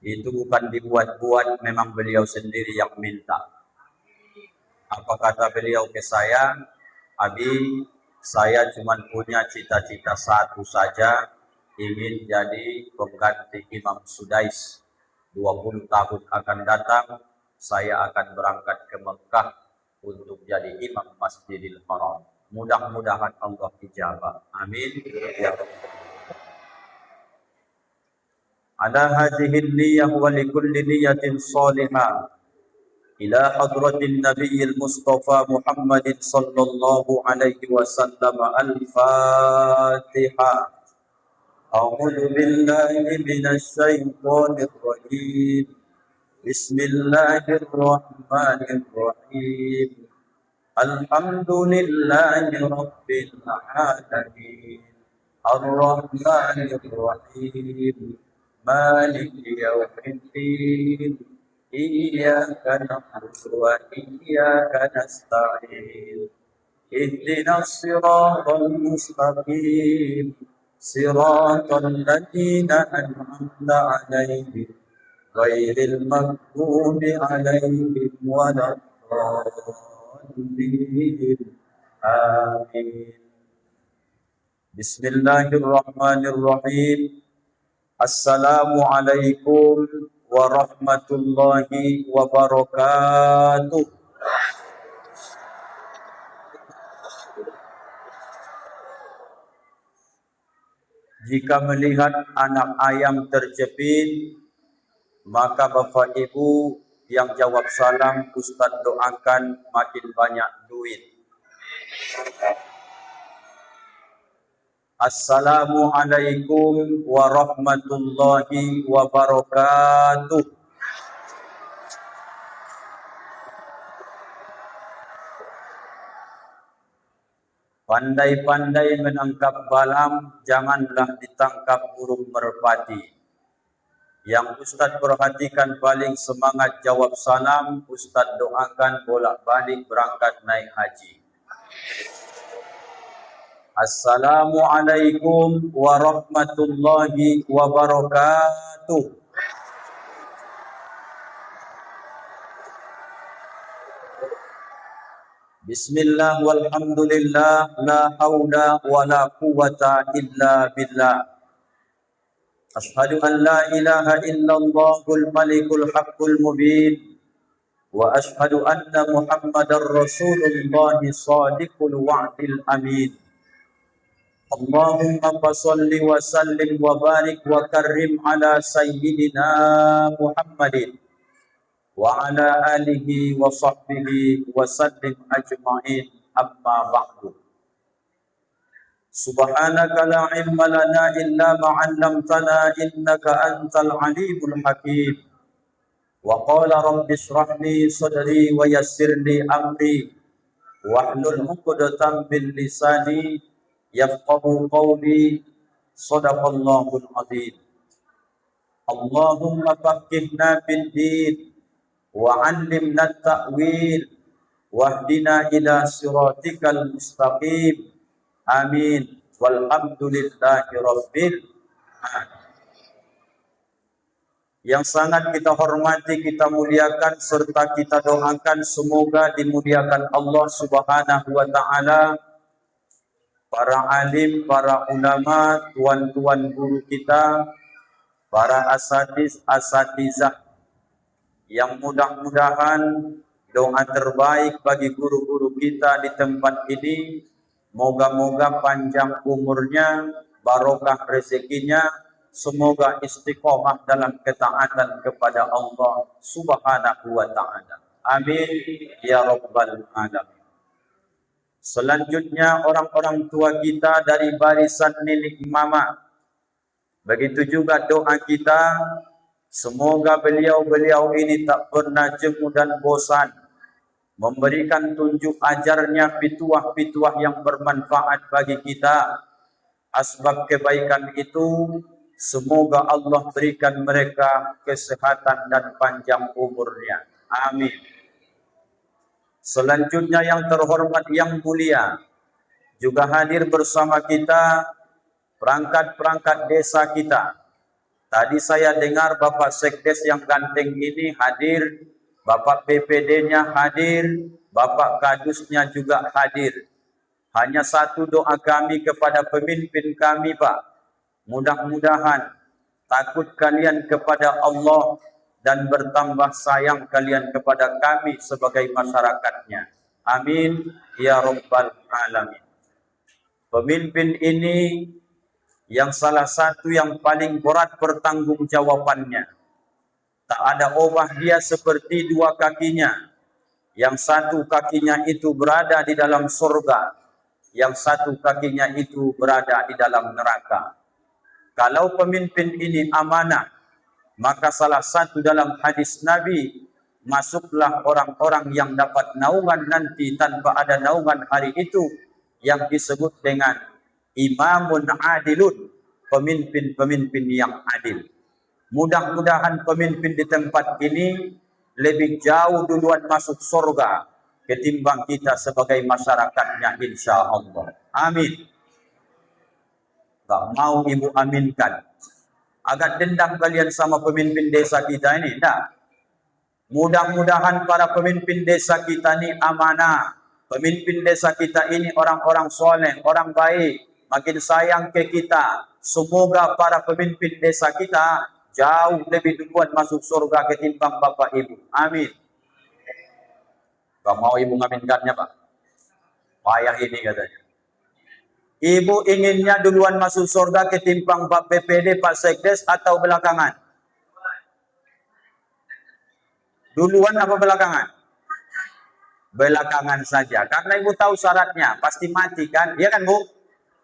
Itu bukan dibuat-buat, memang beliau sendiri yang minta. Apa kata beliau ke saya? Abi, saya cuma punya cita-cita satu saja, ingin jadi pengganti Imam Sudais. 20 tahun akan datang, saya akan berangkat ke Mekah untuk jadi imam Masjidil Haram. Mudah-mudahan Allah ijabah. Amin. Ya Rabbal. Ala hadhihi niyyah wa likulli niyyatin salihah ila hadratin nabiyil mustafa Muhammadin sallallahu alaihi wasallam. Al-Fatihah. A'udzu billahi minasy syaithanir rajim. Bismillahirrahmanirrahim. Alhamdulillahi rabbil alamin. Ar-Rahmanir-Rahim. Maliki yaumiddin. Iyyaka na'budu wa iyyaka nasta'in. Ihdinas siratal mustaqim. Siratal ladzina an'amta 'alaihim ghairil maghdubi 'alaihim waladdallin. Amin. Bismillahirrahmanirrahim. Assalamualaikum warahmatullahi wabarakatuh. Jika melihat anak ayam terjepit, maka Bapak Ibu yang jawab salam, Ustaz doakan makin banyak duit. Assalamualaikum warahmatullahi wabarakatuh. Pandai-pandai menangkap balam, janganlah ditangkap burung merpati. Yang Ustaz perhatikan paling semangat jawab salam, Ustaz doakan bolak-balik berangkat naik haji. Assalamualaikum warahmatullahi wabarakatuh. Bismillah walhamdulillah, la haula wa la quwata illa billah. Ashhadu an la ilaha illallahul malikul haqqul mubin. Wa ashhadu anna Muhammadar Rasulullah shadiqul wa'dil amin. Allahumma fasholli wa sallim wa barik wa karrim ala sayyidina Muhammadin wa ala alihi wa sahbihi wa sallim ajma'in, amma ba'du. Subhanaka la ilma lana illa ma 'allamtana innaka antal alimul hakim. Wa qala rabbi shrah li sadri wa yassir li amri wahlul 'uqdatam min lisani yafqahu qawli. Shadaqallahul azim. Allahumma faqihna fid din wa 'allimna at-ta'wil wahdina ila siratikal mustaqim. Amin. Walhamdulillahi rabbil alamin. Yang sangat kita hormati, kita muliakan, serta kita doakan semoga dimuliakan Allah Subhanahu wa ta'ala, para alim, para ulama, tuan-tuan guru kita, para asatizah, yang mudah-mudahan doa terbaik bagi guru-guru kita di tempat ini, moga-moga panjang umurnya, barokah rezekinya, semoga istiqomah dalam ketaatan kepada Allah Subhanahu wa ta'ala. Amin ya rabbal alamin. Selanjutnya orang-orang tua kita dari barisan nenek mama. Begitu juga doa kita, semoga beliau-beliau ini tak pernah jemu dan bosan memberikan tunjuk ajarnya, pituah-pituah yang bermanfaat bagi kita. Asbab kebaikan itu semoga Allah berikan mereka kesehatan dan panjang umurnya. Amin. Selanjutnya yang terhormat, yang mulia, juga hadir bersama kita perangkat-perangkat desa kita, Tadi saya dengar Bapak Sekdes yang ganteng ini hadir, Bapak PPD-nya hadir, Bapak Kadusnya juga hadir. Hanya satu doa kami kepada pemimpin kami, Pak. Mudah-mudahan takut kalian kepada Allah dan bertambah sayang kalian kepada kami sebagai masyarakatnya. Amin ya rabbal alamin. Pemimpin ini yang salah satu yang paling berat pertanggungjawabannya. Tak ada obah dia seperti dua kakinya. Yang satu kakinya itu berada di dalam surga, yang satu kakinya itu berada di dalam neraka. Kalau pemimpin ini amanah, maka salah satu dalam hadis Nabi, masuklah orang-orang yang dapat naungan nanti tanpa ada naungan hari itu, yang disebut dengan imamun adilun, pemimpin-pemimpin yang adil. Mudah-mudahan pemimpin di tempat ini lebih jauh duluan masuk surga ketimbang kita sebagai masyarakatnya, insya Allah. Amin. Tak mau ibu aminkan. Agak dendam kalian sama pemimpin desa kita ini? Tak. Mudah-mudahan para pemimpin desa kita ini amanah. Pemimpin desa kita ini orang-orang soleh, orang baik. Makin sayang ke kita. Semoga para pemimpin desa kita jauh lebih duluan masuk surga ketimbang Bapak Ibu. Amin. Gak mau ibu ngaminkannya, Pak. Payah ini katanya. Ibu inginnya duluan masuk surga ketimbang Pak PPD, Pak Sekdes, atau belakangan? Duluan apa belakangan? Belakangan saja. Karena ibu tahu syaratnya. Pasti mati kan? Iya kan, Bu?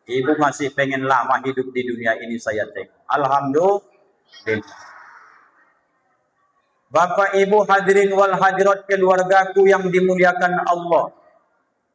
Ibu masih pengen lama hidup di dunia ini, saya tengok. Alhamdulillah. Bapak Ibu hadirin wal hadirat keluargaku yang dimuliakan Allah.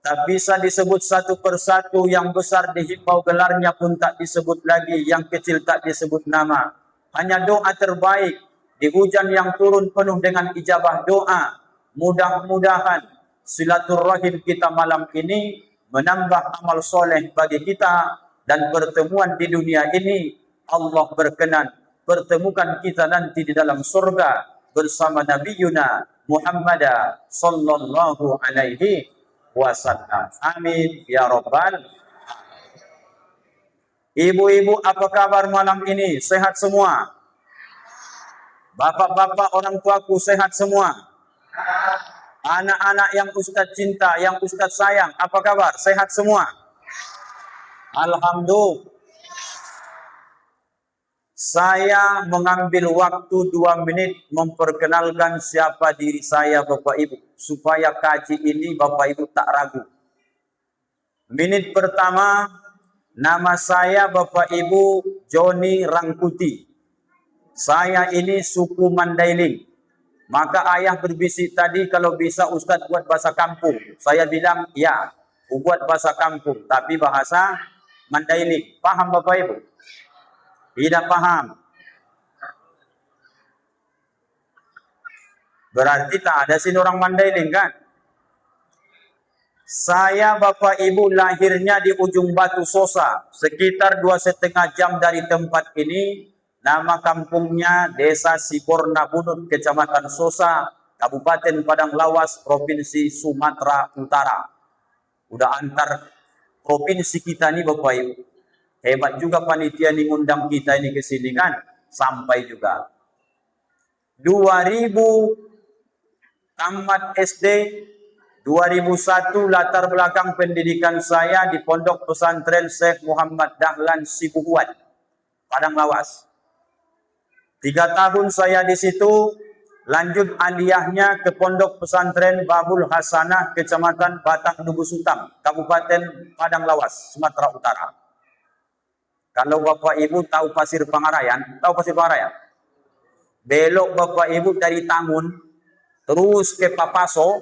Tak bisa disebut satu persatu, yang besar dihimbau gelarnya pun tak disebut lagi, yang kecil tak disebut nama. Hanya doa terbaik di hujan yang turun penuh dengan ijabah doa. Mudah-mudahan silaturahim kita malam ini menambah amal soleh bagi kita, dan pertemuan di dunia ini Allah berkenan pertemukan kita nanti di dalam surga bersama Nabi Yuna Muhammad sallallahu alaihi wasallam. Amin ya rabbal. Ibu-ibu, apa kabar malam ini? Sehat semua? Bapak-bapak, orang tuaku sehat semua? Anak-anak yang Ustadz cinta, yang Ustadz sayang, apa kabar? Sehat semua? Alhamdulillah. Saya mengambil waktu 2 menit memperkenalkan siapa diri saya, Bapak Ibu, supaya kaji ini Bapak Ibu tak ragu. Menit pertama, nama saya Bapak Ibu Joni Rangkuti. Saya ini suku Mandailing. Maka ayah berbisik tadi kalau bisa Ustadz buat bahasa kampung. Saya bilang ya, buat bahasa kampung, tapi bahasa Mandailing. Paham Bapak Ibu? Tidak paham. Berarti tak ada sini orang Mandailing kan? Saya Bapak Ibu lahirnya di ujung Batu Sosa, sekitar 2,5 jam dari tempat ini. Nama kampungnya Desa Siborna Bunut, Kecamatan Sosa, Kabupaten Padang Lawas, Provinsi Sumatera Utara. Udah antar provinsi kita nih Bapak Ibu. Hebat juga panitia yang ngundang kita ini ke sini kan, sampai juga. 2000 tamat SD, 2001 latar belakang pendidikan saya di Pondok Pesantren Syekh Muhammad Dahlan Sibuhuan, Padang Lawas. 3 tahun saya di situ, lanjut aliyahnya ke Pondok Pesantren Babul Hasanah, Kecamatan Batang Dubu Sutam, Kabupaten Padang Lawas, Sumatera Utara. Kalau Bapak Ibu tahu Pasir Pangarayan, tahu Pasir Pangarayan? Belok Bapak Ibu dari Tangun, terus ke Papaso,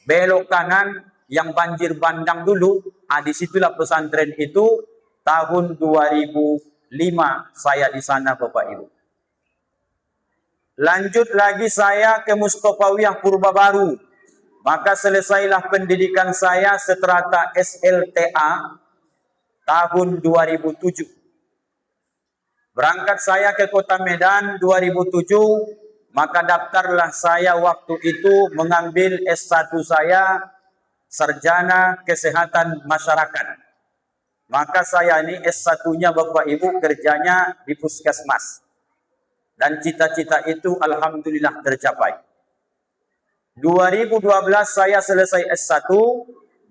belok kanan yang banjir bandang dulu, disitulah pesantren itu. Tahun 2005 saya di sana Bapak Ibu. Lanjut lagi saya ke Mustofawiyah Purba Baru. Maka selesailah pendidikan saya seterata SLTA tahun 2007. Berangkat saya ke kota Medan 2007, maka daftarlah saya waktu itu mengambil S1 saya, Sarjana Kesehatan Masyarakat. Maka saya ini S1-nya Bapak Ibu kerjanya di puskesmas. Dan cita-cita itu alhamdulillah tercapai. 2012 saya selesai S1,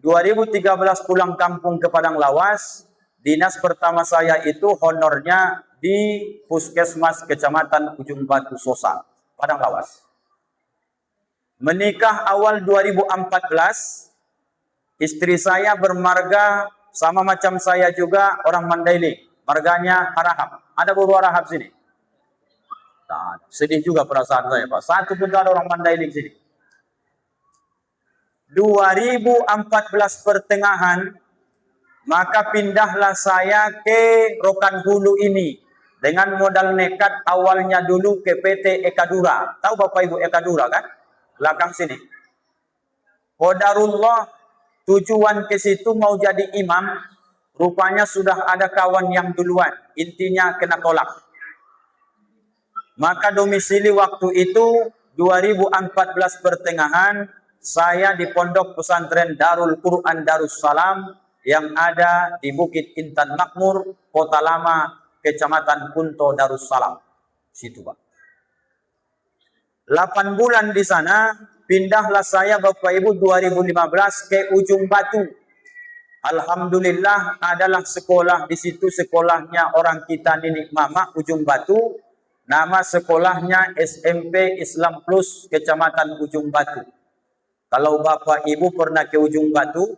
2013 pulang kampung ke Padang Lawas. Dinas pertama saya itu honornya di Puskesmas Kecamatan Ujung Batu Sosa, Padang Lawas. Menikah awal 2014, istri saya bermarga sama macam saya juga orang Mandailing, marganya Harahap. Ada buru Harahap sini? Nah, sedih juga perasaan saya Pak, satu pun ada orang Mandailing sini. 2014 pertengahan, maka pindahlah saya ke Rokan Hulu ini dengan modal nekat awalnya dulu ke PT Ekadura. Tahu Bapak Ibu Ekadura kan? Belakang sini. Qadarullah tujuan ke situ mau jadi imam, rupanya sudah ada kawan yang duluan. Intinya kena tolak. Maka domisili waktu itu 2014 pertengahan, saya di Pondok Pesantren Darul Quran Darussalam yang ada di Bukit Intan Makmur, Kota Lama, Kecamatan Kunto Darussalam. Situ Pak. 8 bulan di sana, pindahlah saya Bapak Ibu 2015 ke Ujung Batu. Alhamdulillah adalah sekolah di situ, sekolahnya orang kita Ninik Mama Ujung Batu. Nama sekolahnya SMP Islam Plus Kecamatan Ujung Batu. Kalau Bapak Ibu pernah ke Ujung Batu,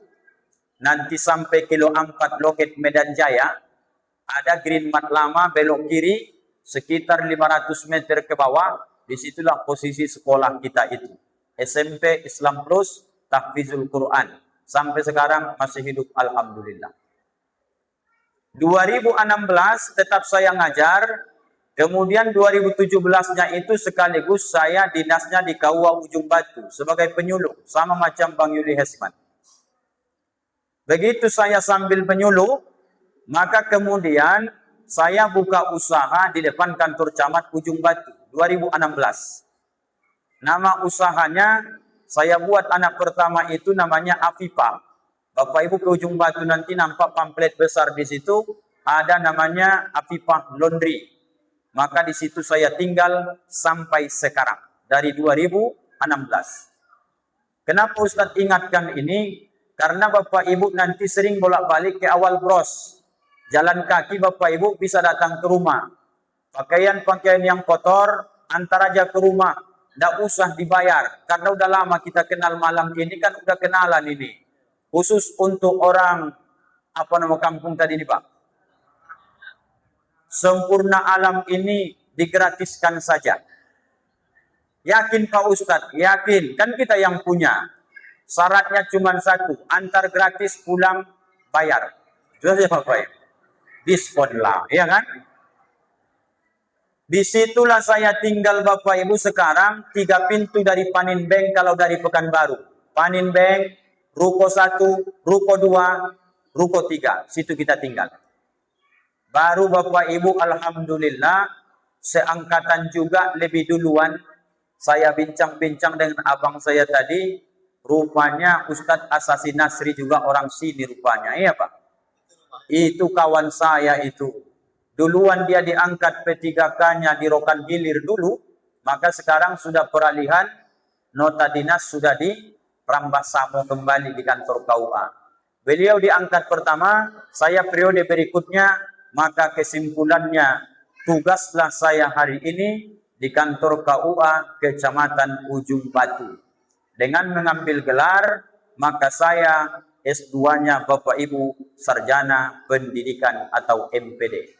nanti sampai kilo 4 Loket Medan Jaya, ada Green Mat lama belok kiri, sekitar 500 meter ke bawah, disitulah posisi sekolah kita itu. SMP Islam Plus Tahfizul Quran. Sampai sekarang masih hidup alhamdulillah. 2016 tetap saya ngajar. Kemudian 2017-nya itu sekaligus saya dinasnya di KUA Ujung Batu sebagai penyuluh, sama macam Bang Yuli Hesman. Begitu saya sambil penyuluh, maka kemudian saya buka usaha di depan kantor camat Ujung Batu 2016. Nama usahanya saya buat anak pertama itu namanya Afifa. Bapak Ibu ke Ujung Batu nanti nampak pamflet besar di situ, ada namanya Afifa Laundry. Maka di situ saya tinggal sampai sekarang dari 2016. Kenapa Ustadz ingatkan ini? Karena Bapak Ibu nanti sering bolak-balik ke awal bros. Jalan kaki Bapak Ibu bisa datang ke rumah. Pakaian-pakaian yang kotor antar aja ke rumah. Tidak usah dibayar. Karena udah lama kita kenal malam ini kan udah kenalan ini. Khusus untuk orang apa nama kampung tadi ini Pak? Sempurna Alam ini digratiskan saja. Yakin Pak Ustadz? Yakin. Kan kita yang punya. Syaratnya cuma satu. Antar gratis pulang bayar. Itu saja Bapak. Diskon lah. Ya kan? Disitulah saya tinggal Bapak Ibu sekarang. 3 pintu dari Panin Bank kalau dari Pekanbaru. Panin Bank, Ruko 1, Ruko 2, Ruko 3. Situ kita tinggal. Baru Bapak Ibu alhamdulillah seangkatan juga lebih duluan. Saya bincang-bincang dengan abang saya tadi. Rupanya Ustadz Asasi Nasri juga orang sini rupanya. Iya Pak. Itu kawan saya itu. Duluan dia diangkat P3K-nya di Rokan Hilir dulu. Maka sekarang sudah peralihan. Nota dinas sudah di Rambasamo kembali di kantor KUA. Beliau diangkat pertama. Saya periode berikutnya. Maka kesimpulannya, tugaslah saya hari ini di kantor KUA Kecamatan Ujung Batu. Dengan mengambil gelar, maka saya S2-nya Bapak Ibu Sarjana Pendidikan atau MPD.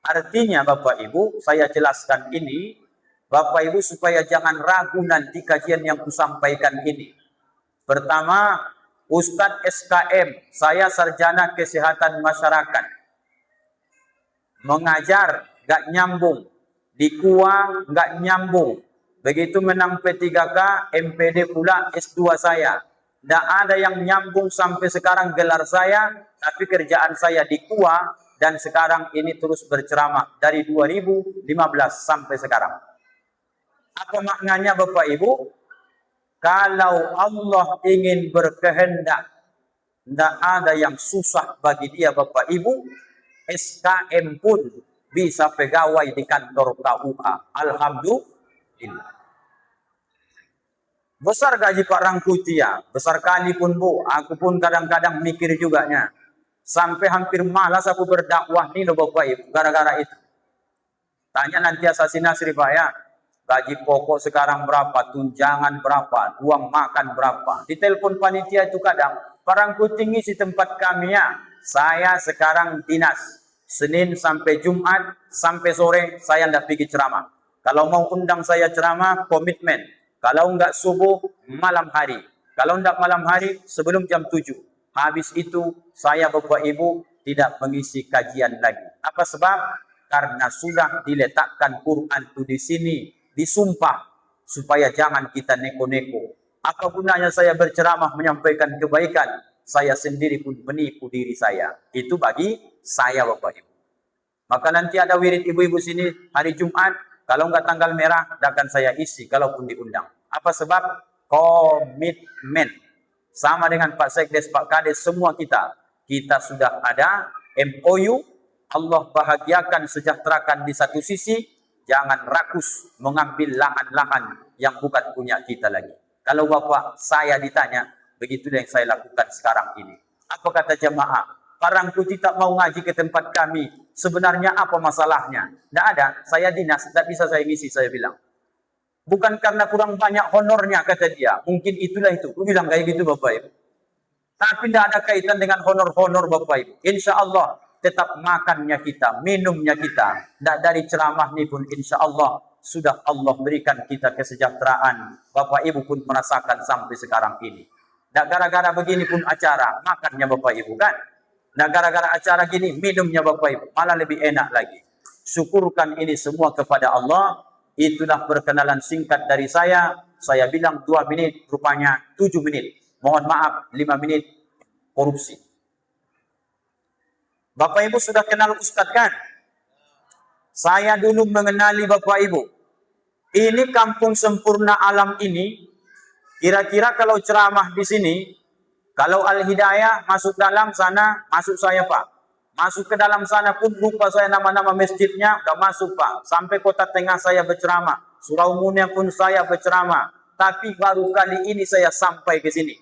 Artinya Bapak Ibu, saya jelaskan ini, Bapak Ibu supaya jangan ragu nanti kajian yang kusampaikan ini. Pertama, Ustadz SKM, saya Sarjana Kesehatan Masyarakat. Mengajar gak nyambung, di KUA gak nyambung. Begitu menang P3K, MPD pula S2 saya. Tidak ada yang nyambung sampai sekarang gelar saya, tapi kerjaan saya di KUA dan sekarang ini terus berceramah dari 2015 sampai sekarang. Apa maknanya Bapak Ibu? Kalau Allah ingin berkehendak, tidak ada yang susah bagi dia Bapak Ibu. SKM pun bisa pegawai di kantor KUA. Alhamdulillah. Besar gaji Pak Rangkuti ya, besar kali pun Bu. Aku pun kadang-kadang mikir juga nya. Sampai hampir malas aku berdakwah nih loh Bapak Ibu, gara-gara itu. Tanya nanti Asasi Nasri Pak ya, gaji pokok sekarang berapa, tunjangan berapa, uang makan berapa. Di telepon panitia itu kadang, Pak Rangkuti ngisi tempat kami ya. Saya sekarang dinas, Senin sampai Jumat, sampai sore saya tidak pergi ceramah. Kalau mau undang saya ceramah, komitmen. Kalau enggak subuh, malam hari. Kalau enggak malam hari, sebelum jam 7. Habis itu, saya Bapak Ibu tidak mengisi kajian lagi. Apa sebab? Karena sudah diletakkan Quran itu di sini, disumpah, supaya jangan kita neko-neko. Apa gunanya saya berceramah menyampaikan kebaikan? Saya sendiri pun menipu diri saya. Itu bagi saya Bapak Ibu. Maka nanti ada wirid ibu-ibu sini hari Jumat, kalau enggak tanggal merah, akan saya isi kalaupun diundang. Apa sebab? Komitmen. Sama dengan Pak Sekdes, Pak Kades, semua kita. Kita sudah ada MOU, Allah bahagiakan, sejahterakan di satu sisi, jangan rakus mengambil lahan-lahan yang bukan punya kita lagi. Kalau Bapak saya ditanya, begitulah yang saya lakukan sekarang ini. Apa kata jemaah? Pak Rangkuti tak mau ngaji ke tempat kami. Sebenarnya apa masalahnya? Tidak ada, saya dinas, tidak bisa saya ngisi, saya bilang. Bukan karena kurang banyak honornya, kata dia. Mungkin itulah itu. Aku bilang kayak gitu Bapak Ibu. Tapi tidak ada kaitan dengan honor-honor Bapak Ibu. Insya Allah tetap makannya kita, minumnya kita. Tidak dari ceramah ini pun insya Allah sudah Allah berikan kita kesejahteraan. Bapak Ibu pun merasakan sampai sekarang ini. Tidak gara-gara begini pun acara, makannya Bapak Ibu kan. Nah, gara-gara acara gini, minumnya Bapak Ibu, malah lebih enak lagi. Syukurkan ini semua kepada Allah. Itulah perkenalan singkat dari saya. Saya bilang 2 menit, rupanya 7 menit. Mohon maaf, 5 menit korupsi. Bapak Ibu sudah kenal Ustadz kan? Saya dulu mengenali Bapak Ibu. Ini kampung sempurna alam ini, kira-kira kalau ceramah di sini, kalau Al-Hidayah masuk dalam sana, masuk saya Pak. Masuk ke dalam sana pun lupa saya nama-nama masjidnya, gak masuk Pak. Sampai Kota Tengah saya berceramah. Surau Munia pun saya berceramah. Tapi baru kali ini saya sampai ke sini.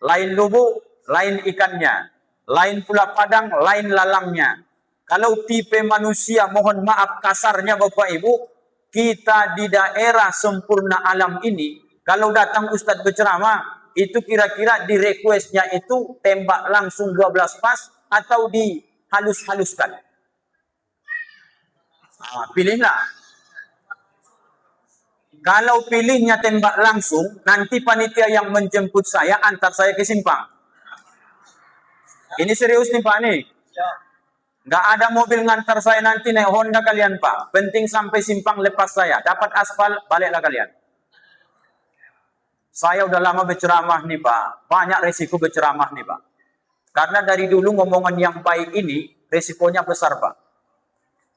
Lain lubuk, lain ikannya. Lain pula padang, lain lalangnya. Kalau tipe manusia, mohon maaf kasarnya Bapak Ibu, kita di daerah sempurna alam ini, kalau datang Ustadz berceramah, itu kira-kira di requestnya itu tembak langsung 12 pas atau dihalus-haluskan. Nah, pilihlah. Kalau pilihnya tembak langsung, nanti panitia yang menjemput saya antar saya ke simpang. Ini serius nih Pak nih. Nggak ada mobil ngantar saya nanti naik Honda kalian Pak. Penting sampai simpang lepas saya. Dapat aspal, baliklah kalian. Saya udah lama berceramah nih Pak. Banyak resiko berceramah nih Pak. Karena dari dulu ngomongan yang baik ini, resikonya besar Pak.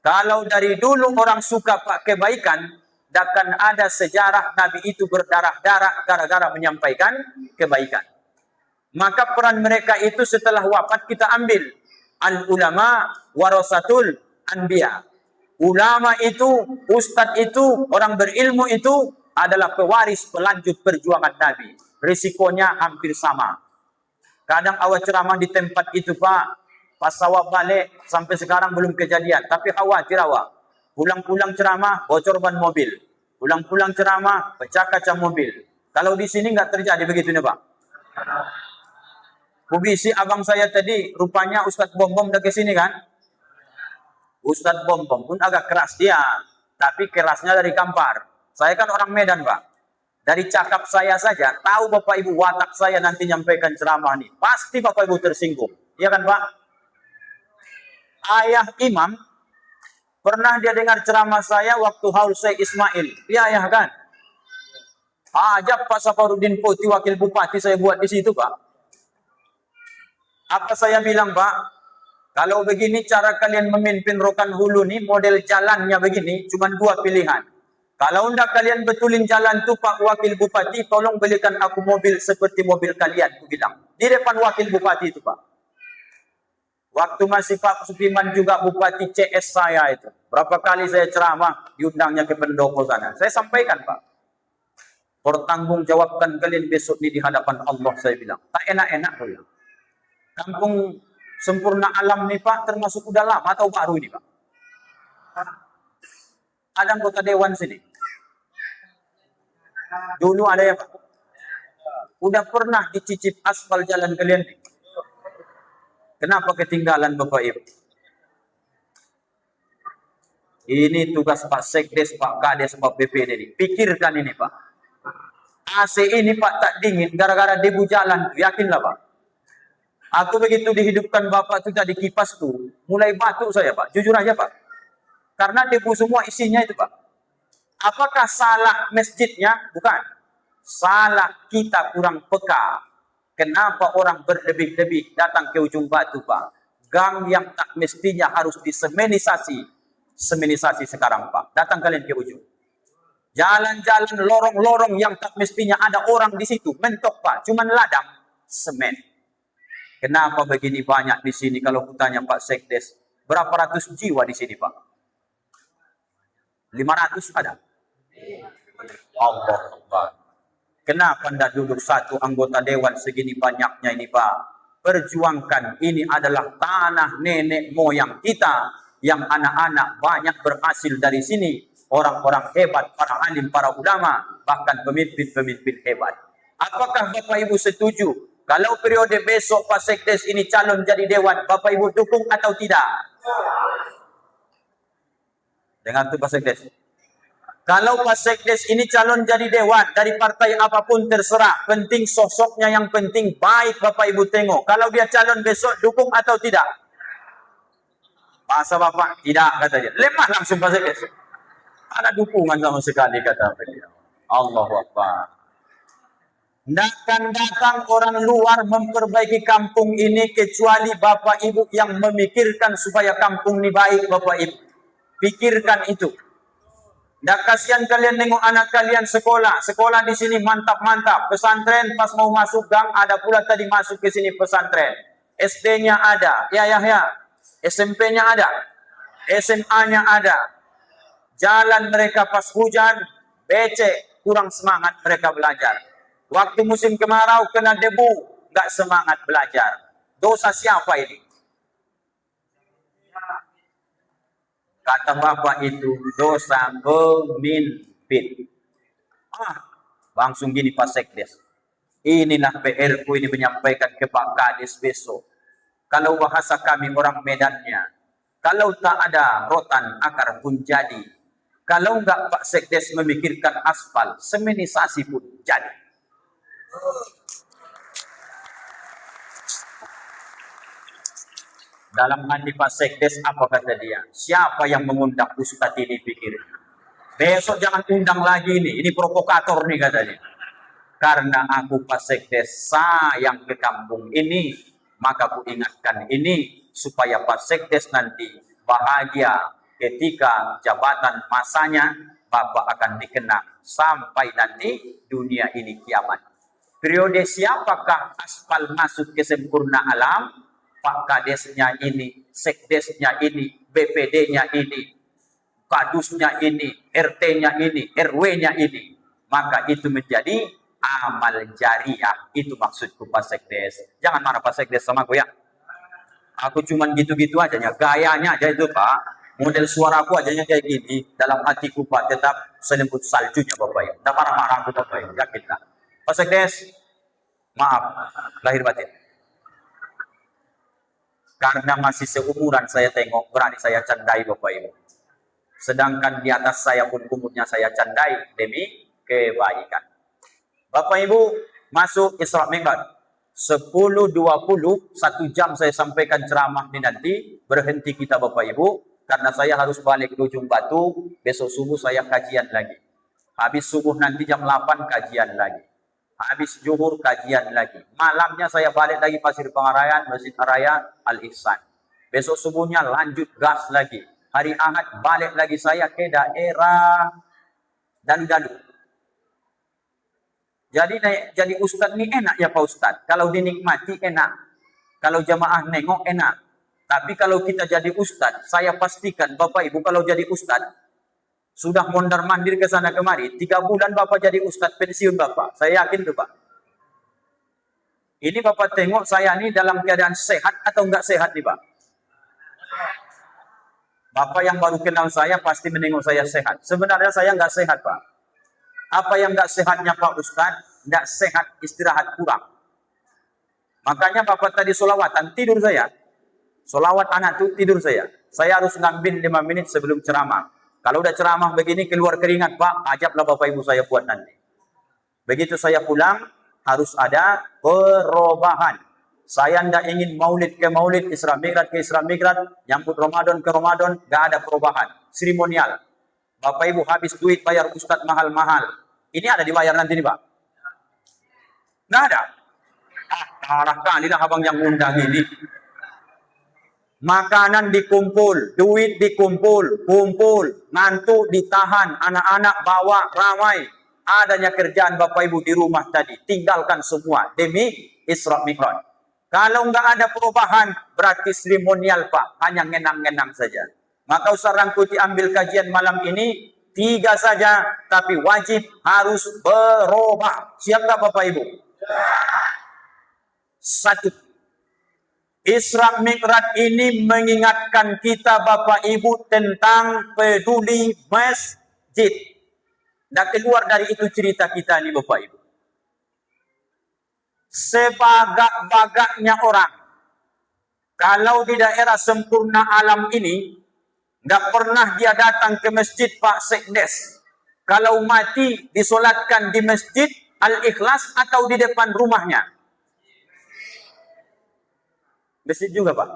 Kalau dari dulu orang suka Pak kebaikan, akan ada sejarah Nabi itu berdarah-darah gara-gara menyampaikan kebaikan. Maka peran mereka itu setelah wafat kita ambil. Al-ulama warasatul anbiya. Ulama itu, ustadz itu, orang berilmu itu adalah pewaris pelanjut perjuangan Nabi. Risikonya hampir sama. Kadang awal ceramah di tempat itu Pak, pas awak balik sampai sekarang belum kejadian. Tapi khawatir awak. Pulang-pulang ceramah, bocor ban mobil. Pulang-pulang ceramah, pecah kaca mobil. Kalau di sini nggak terjadi begitu nih Pak. Kubisi abang saya tadi, rupanya Ustadz Bom-Bom udah ke sini kan? Ustadz Bom-Bom pun agak keras dia, tapi kerasnya dari Kampar. Saya kan orang Medan Pak. Dari cakap saya saja, tahu Bapak Ibu watak saya nanti nyampaikan ceramah nih. Pasti Bapak Ibu tersinggung. Iya kan Pak? Ayah Imam, pernah dia dengar ceramah saya waktu haul Syekh Ismail. Iya ayah kan? Ajab Pak Safarudin Putih, wakil bupati saya buat di situ Pak. Apa saya bilang Pak? Kalau begini cara kalian memimpin Rokan Hulu nih, model jalannya begini, cuma dua pilihan. Kalau enggak kalian betulin jalan tuh Pak Wakil Bupati, tolong belikan aku mobil seperti mobil kalian, aku bilang. Di depan Wakil Bupati itu Pak. Waktu masih Pak Supiman juga Bupati CS saya itu. Berapa kali saya ceramah, diundangnya ke pendopo sana. Saya sampaikan Pak. Pertanggungjawabkan kalian besok ini di hadapan Allah, saya bilang. Tak enak-enak aku bilang. Kampung Sempurna Alam nih Pak, termasuk udah lama atau baru ini Pak? Ada anggota dewan sini. Dulu ada ya Pak. Udah pernah dicicip aspal jalan kalian nih. Kenapa ketinggalan Bapak Ibu? Ini tugas Pak Sekdes, Pak Kades, Pak BPD ini. Pikirkan ini Pak. AC ini Pak tak dingin gara-gara debu jalan. Yakinlah Pak. Aku begitu dihidupkan Bapak itu tadi kipas tuh, mulai batuk saya Pak. Jujur aja Pak. Karena debu semua isinya itu Pak. Apakah salah masjidnya? Bukan. Salah kita kurang peka. Kenapa orang berlebih-lebih datang ke ujung batu Pak? Gang yang tak mestinya harus disemenisasi. Semenisasi sekarang Pak. Datang kalian ke ujung. Jalan-jalan lorong-lorong yang tak mestinya ada orang di situ. Mentok Pak. Cuman ladang. Semen. Kenapa begini banyak di sini? Kalau kutanya Pak Sekdes. Berapa ratus jiwa di sini Pak? 500 ada? Allah Akbar. Kenapa tidak duduk satu anggota dewan segini banyaknya ini Pak? Perjuangkan, ini adalah tanah nenek moyang kita. Yang anak-anak banyak berhasil dari sini. Orang-orang hebat, para alim, para ulama. Bahkan pemimpin-pemimpin hebat. Apakah Bapak Ibu setuju? Kalau periode besok Pak Sekdes ini calon jadi dewan, Bapak Ibu dukung atau tidak? Dengar tuh Pak Sekdes. Kalau Pak Sekdes ini calon jadi dewan dari partai apapun terserah. Penting sosoknya, yang penting baik Bapak Ibu tengok. Kalau dia calon besok dukung atau tidak? Bahasa Bapak tidak katanya. Lemah langsung Pak Sekdes. Ada dukungan sama sekali kata beliau. Allahu Akbar. Tidak akan datang orang luar memperbaiki kampung ini kecuali Bapak Ibu yang memikirkan supaya kampung ini baik Bapak Ibu. Pikirkan itu. Nggak kasihan kalian nengok anak kalian sekolah. Sekolah di sini mantap-mantap. Pesantren pas mau masuk gang ada pula tadi masuk ke sini pesantren. SD-nya ada. Ya. SMP-nya ada. SMA-nya ada. Jalan mereka pas hujan, becek, kurang semangat mereka belajar. Waktu musim kemarau kena debu, nggak semangat belajar. Dosa siapa ini? Kata Bapak itu dosa pemimpin. Langsung gini Pak Sekdes. Inilah PR-ku ini menyampaikan ke Pak Kades besok. Kalau bahasa kami orang Medannya, kalau tak ada rotan akar pun jadi. Kalau enggak Pak Sekdes memikirkan aspal, semenisasi pun jadi. Dalam hati Pak Sekdes apa kata dia? Siapa yang mengundang Ustadz ini pikir? Besok jangan undang lagi ini provokator nih katanya. Karena aku Pak Sekdes sayang ke kampung ini, maka aku ingatkan ini supaya Pak Sekdes nanti bahagia ketika jabatan masanya Bapak akan dikenang sampai nanti dunia ini kiamat. Periode siapakah aspal masuk ke Sempurna Alam? Pak Kadesnya ini, Sekdesnya ini, BPD-nya ini, Kadusnya ini, RT-nya ini, RW-nya ini. Maka itu menjadi amal jariah. Itu maksudku Pak Sekdes. Jangan marah Pak Sekdes sama aku ya. Aku cuman gitu-gitu aja ya. Gayanya aja itu Pak. Model suaraku aja kayak gini. Dalam hatiku Pak tetap selembut saljunya Bapak ya. Tidak marah-marah aku Bapak ya. Yakinlah. Pak Sekdes, maaf. Lahir batin. Karena masih seumuran saya tengok, berani saya candai Bapak Ibu. Sedangkan di atas saya pun umurnya saya candai demi kebaikan. Bapak Ibu masuk Isra Mi'raj 10.20, 1 jam saya sampaikan ceramah ini nanti. Berhenti kita Bapak Ibu, karena saya harus balik ke ujung batu. Besok subuh saya kajian lagi. Habis subuh nanti jam 8 kajian lagi. Habis zuhur kajian lagi. Malamnya saya balik lagi Pasir Pengarayan, Masjid Raya Al-Ihsan. Besok subuhnya lanjut gas lagi. Hari Ahad balik lagi saya ke daerah dan Galuh. Jadi ustadz ini enak ya Pak Ustadz. Kalau dinikmati enak. Kalau jamaah nengok enak. Tapi kalau kita jadi ustadz, saya pastikan Bapak Ibu kalau jadi ustadz, sudah mondar-mandir ke sana kemari, 3 bulan Bapak jadi ustadz, pensiun Bapak. Saya yakin tuh Pak. Ini Bapak tengok saya ini dalam keadaan sehat atau enggak sehat nih Pak. Bapak yang baru kenal saya pasti menengok saya sehat. Sebenarnya saya enggak sehat Pak. Apa yang enggak sehatnya Pak Ustadz? Enggak sehat, istirahat kurang. Makanya Bapak tadi solawatan, tidur saya. Solawat anak tuh tidur saya. Saya harus ngambil 5 menit sebelum ceramah. Kalau udah ceramah begini keluar keringat Pak, ajablah Bapak Ibu saya buat nanti. Begitu saya pulang, harus ada perubahan. Saya tidak ingin maulid ke maulid, Isra Mi'raj ke Isra Mi'raj, nyambut Ramadan ke Ramadan, gak ada perubahan. Seremonial. Bapak Ibu habis duit bayar ustadz mahal-mahal. Ini ada dibayar nanti nih Pak? Nggak ada. Parah kali lah abang yang undang ini. Makanan dikumpul, duit dikumpul, ngantuk ditahan, anak-anak bawa ramai. Adanya kerjaan Bapak Ibu di rumah tadi, tinggalkan semua demi Isra Mi'raj. Kalau nggak ada perubahan, berarti seremonial Pak, hanya ngenang-ngenang saja. Maka Ustaz Rangkuti ambil kajian malam ini 3 saja, tapi wajib harus berubah. Siap nggak Bapak Ibu? 1. Isra Mi'raj ini mengingatkan kita Bapak Ibu tentang peduli masjid. Dan keluar dari itu cerita kita nih Bapak Ibu. Sebagak-bagaknya orang, kalau di daerah sempurna alam ini, nggak pernah dia datang ke masjid Pak Sekdes. Kalau mati disolatkan di masjid Al-Ikhlas atau di depan rumahnya. Masjid juga Pak.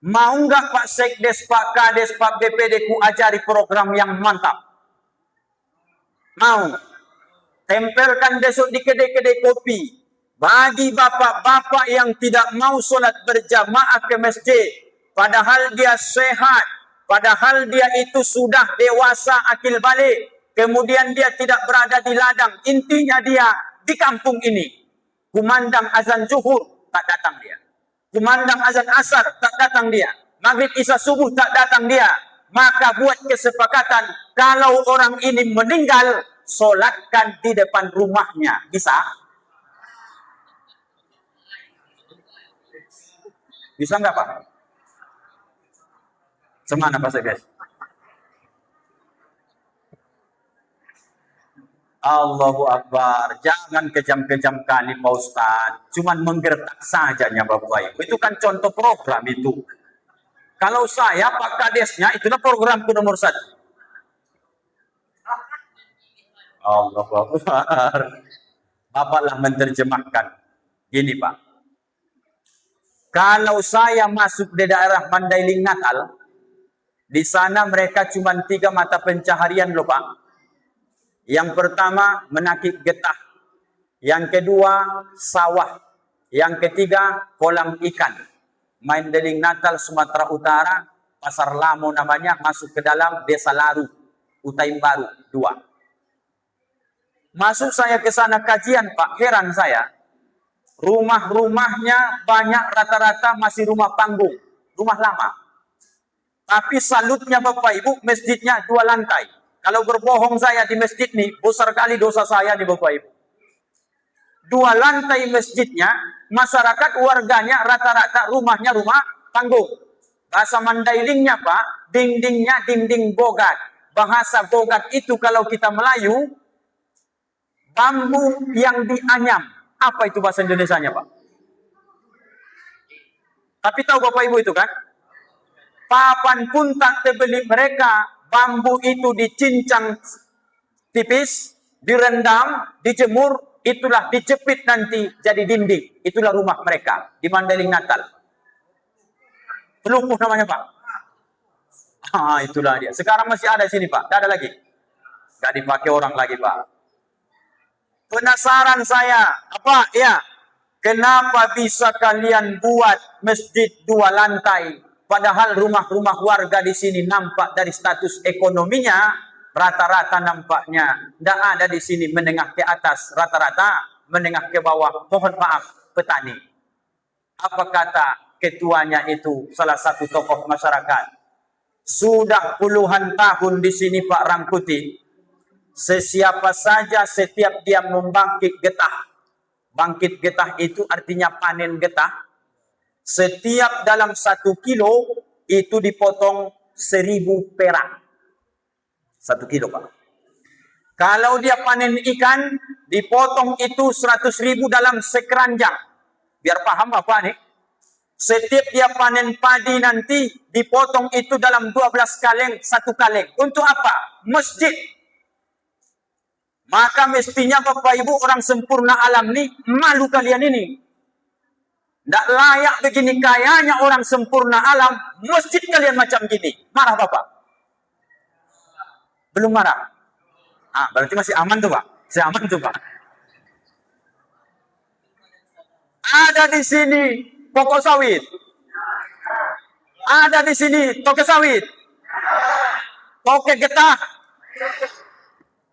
Mau nggak Pak Sekdes, Pak Kades, Pak BPD ku ajari program yang mantap? Mau. Tempelkan besok di kedai-kedai kopi. Bagi bapak-bapak yang tidak mau sholat berjamaah ke masjid, padahal dia sehat, padahal dia itu sudah dewasa akil balik, kemudian dia tidak berada di ladang, intinya dia di kampung ini. Kumandang azan zuhur, tak datang dia. Kumandang azan asar, tak datang dia. Maghrib isya subuh, tak datang dia. Maka buat kesepakatan, kalau orang ini meninggal, solatkan di depan rumahnya. Bisa? Bisa nggak Pak? Semana Pak guys? Allahu Akbar. Jangan kejam-kejam kali Pak Ustaz. Cuman menggertak saja Bapak Ibu. Itu kan contoh program itu. Kalau saya Pak Kadesnya, itulah programku nomor 1. Allahu Akbar. Bapaklah menerjemahkan. Gini Pak. Kalau saya masuk di daerah Mandailing Natal, di sana mereka cuma 3 mata pencaharian loh Pak. Yang pertama menakik getah, yang kedua sawah, yang ketiga kolam ikan. Mandailing Natal Sumatera Utara, Pasar Lamo namanya, masuk ke dalam Desa Laru, Utaim Baru 2. Masuk saya ke sana kajian Pak, heran saya. Rumah-rumahnya banyak rata-rata masih rumah panggung, rumah lama. Tapi salutnya Bapak Ibu, masjidnya 2 lantai. Kalau berbohong saya di masjid nih, besar kali dosa saya di Bapak Ibu. 2 lantai masjidnya, masyarakat warganya rata-rata rumahnya rumah panggung. Bahasa Mandailingnya Pak, dindingnya dinding bogat. Bahasa bogat itu kalau kita Melayu, bambu yang dianyam. Apa itu bahasa Indonesianya Pak? Tapi tahu Bapak Ibu itu kan? Papan pun tak terbeli mereka. Bambu itu dicincang tipis, direndam, dijemur, itulah dijepit nanti jadi dinding. Itulah rumah mereka di Mandailing Natal. Pelumpuh namanya Pak. Itulah dia. Sekarang masih ada di sini Pak. Tidak ada lagi. Tidak dipakai orang lagi Pak. Penasaran saya. Apa? Ya. Kenapa bisa kalian buat masjid 2 lantai? Padahal rumah-rumah warga di sini nampak dari status ekonominya, rata-rata nampaknya tidak ada di sini menengah ke atas, rata-rata menengah ke bawah. Mohon maaf, petani. Apa kata ketuanya itu, salah satu tokoh masyarakat? Sudah puluhan tahun di sini Pak Rangkuti, sesiapa saja setiap dia membangkit getah. Bangkit getah itu artinya panen getah. Setiap dalam 1 kilo itu dipotong 1.000 perak. 1 kilo Pak. Kalau dia panen ikan, dipotong itu 100.000 dalam sekeranjang. Biar paham Bapak nih. Setiap dia panen padi nanti, dipotong itu dalam 12 kaleng, 1 kaleng. Untuk apa? Masjid. Maka mestinya Bapak Ibu orang sempurna alam nih, malu kalian ini. Tidak layak begini kayanya orang sempurna alam, masjid kalian macam gini. Marah Bapak? Belum marah? Berarti masih aman tuh Pak? Masih aman tuh Pak? Ada di sini pokok sawit. Ada di sini toke sawit. Toke getah.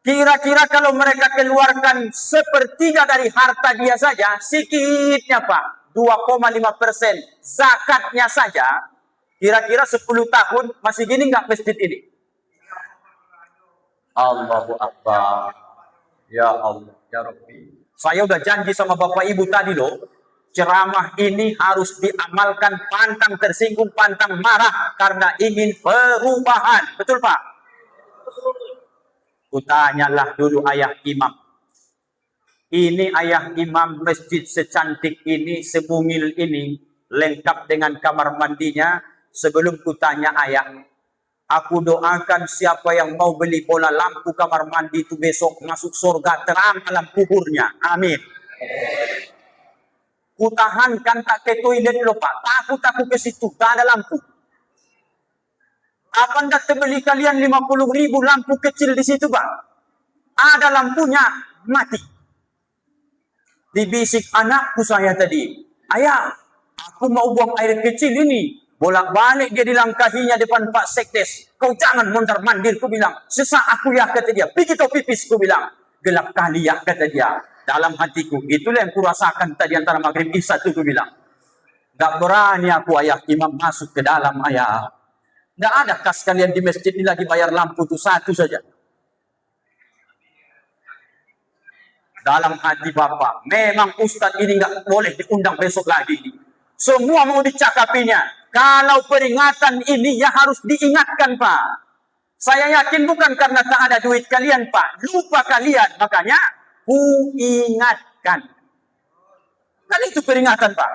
Kira-kira kalau mereka keluarkan 1/3 dari harta dia saja, sedikitnya Pak, 2,5% zakatnya saja, kira-kira 10 tahun masih gini nggak masjid ini? Allahu Akbar. Ya Allah, ya Rabbi. Saya udah janji sama Bapak Ibu tadi loh, ceramah ini harus diamalkan, pantang tersinggung, pantang marah, karena ingin perubahan. Betul Pak? Kutanyalah dulu ayah imam. Ini ayah imam masjid secantik ini, semungil ini, lengkap dengan kamar mandinya. Sebelum kutanya ayah, aku doakan siapa yang mau beli bola lampu kamar mandi itu besok masuk surga terang alam kuburnya. Amin. Kutahankan tak ke toilet loh Pak. Takut aku ke situ, tak ada lampu. Apa anda beli kalian 50.000 lampu kecil di situ Pak? Ada lampunya, mati. Dibisik anakku saya tadi, ayah, aku mau buang air kecil ini. Bolak-balik dia dilangkahinya depan Pak Sekdes. Kau jangan mondar-mandir, ku bilang. Sesak aku ya, kata dia. Pergi kau pipis, ku bilang. Gelap kali ya, kata dia. Dalam hatiku, itulah yang kurasakan tadi antara maghrib isya itu, ku bilang. Gak berani aku ayah imam masuk ke dalam ayah. Tidak ada kas kalian di masjid ini lagi bayar lampu itu 1 saja. Dalam hati Bapak, memang Ustadz ini nggak boleh diundang besok lagi. Semua mau dicakapinya. Kalau peringatan ini ya harus diingatkan Pak. Saya yakin bukan karena tak ada duit kalian Pak. Lupa kalian, makanya ku ingatkan. Kan itu peringatan Pak.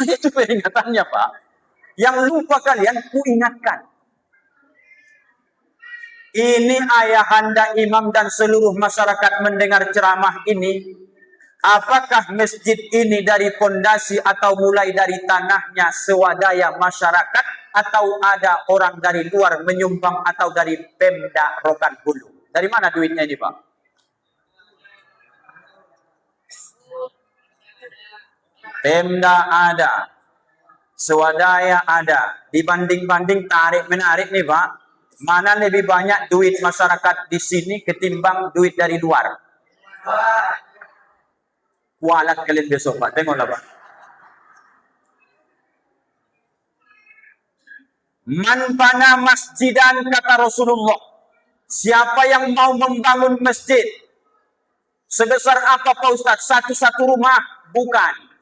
Itu peringatannya Pak. Yang lupa kalian, ku ingatkan. Ini ayahanda imam dan seluruh masyarakat mendengar ceramah ini. Apakah masjid ini dari fondasi atau mulai dari tanahnya swadaya masyarakat, atau ada orang dari luar menyumbang, atau dari Pemda Rokan Hulu? Dari mana duitnya ini Pak? Pemda ada, swadaya ada. Dibanding-banding tarik-menarik nih Pak, mana lebih banyak duit masyarakat di sini ketimbang duit dari luar? Kualat kalian besok Pak, tengoklah Pak. Man bana masjidan, kata Rasulullah. Siapa yang mau membangun masjid, sebesar apa Pak Ustaz? Satu-satu rumah? Bukan.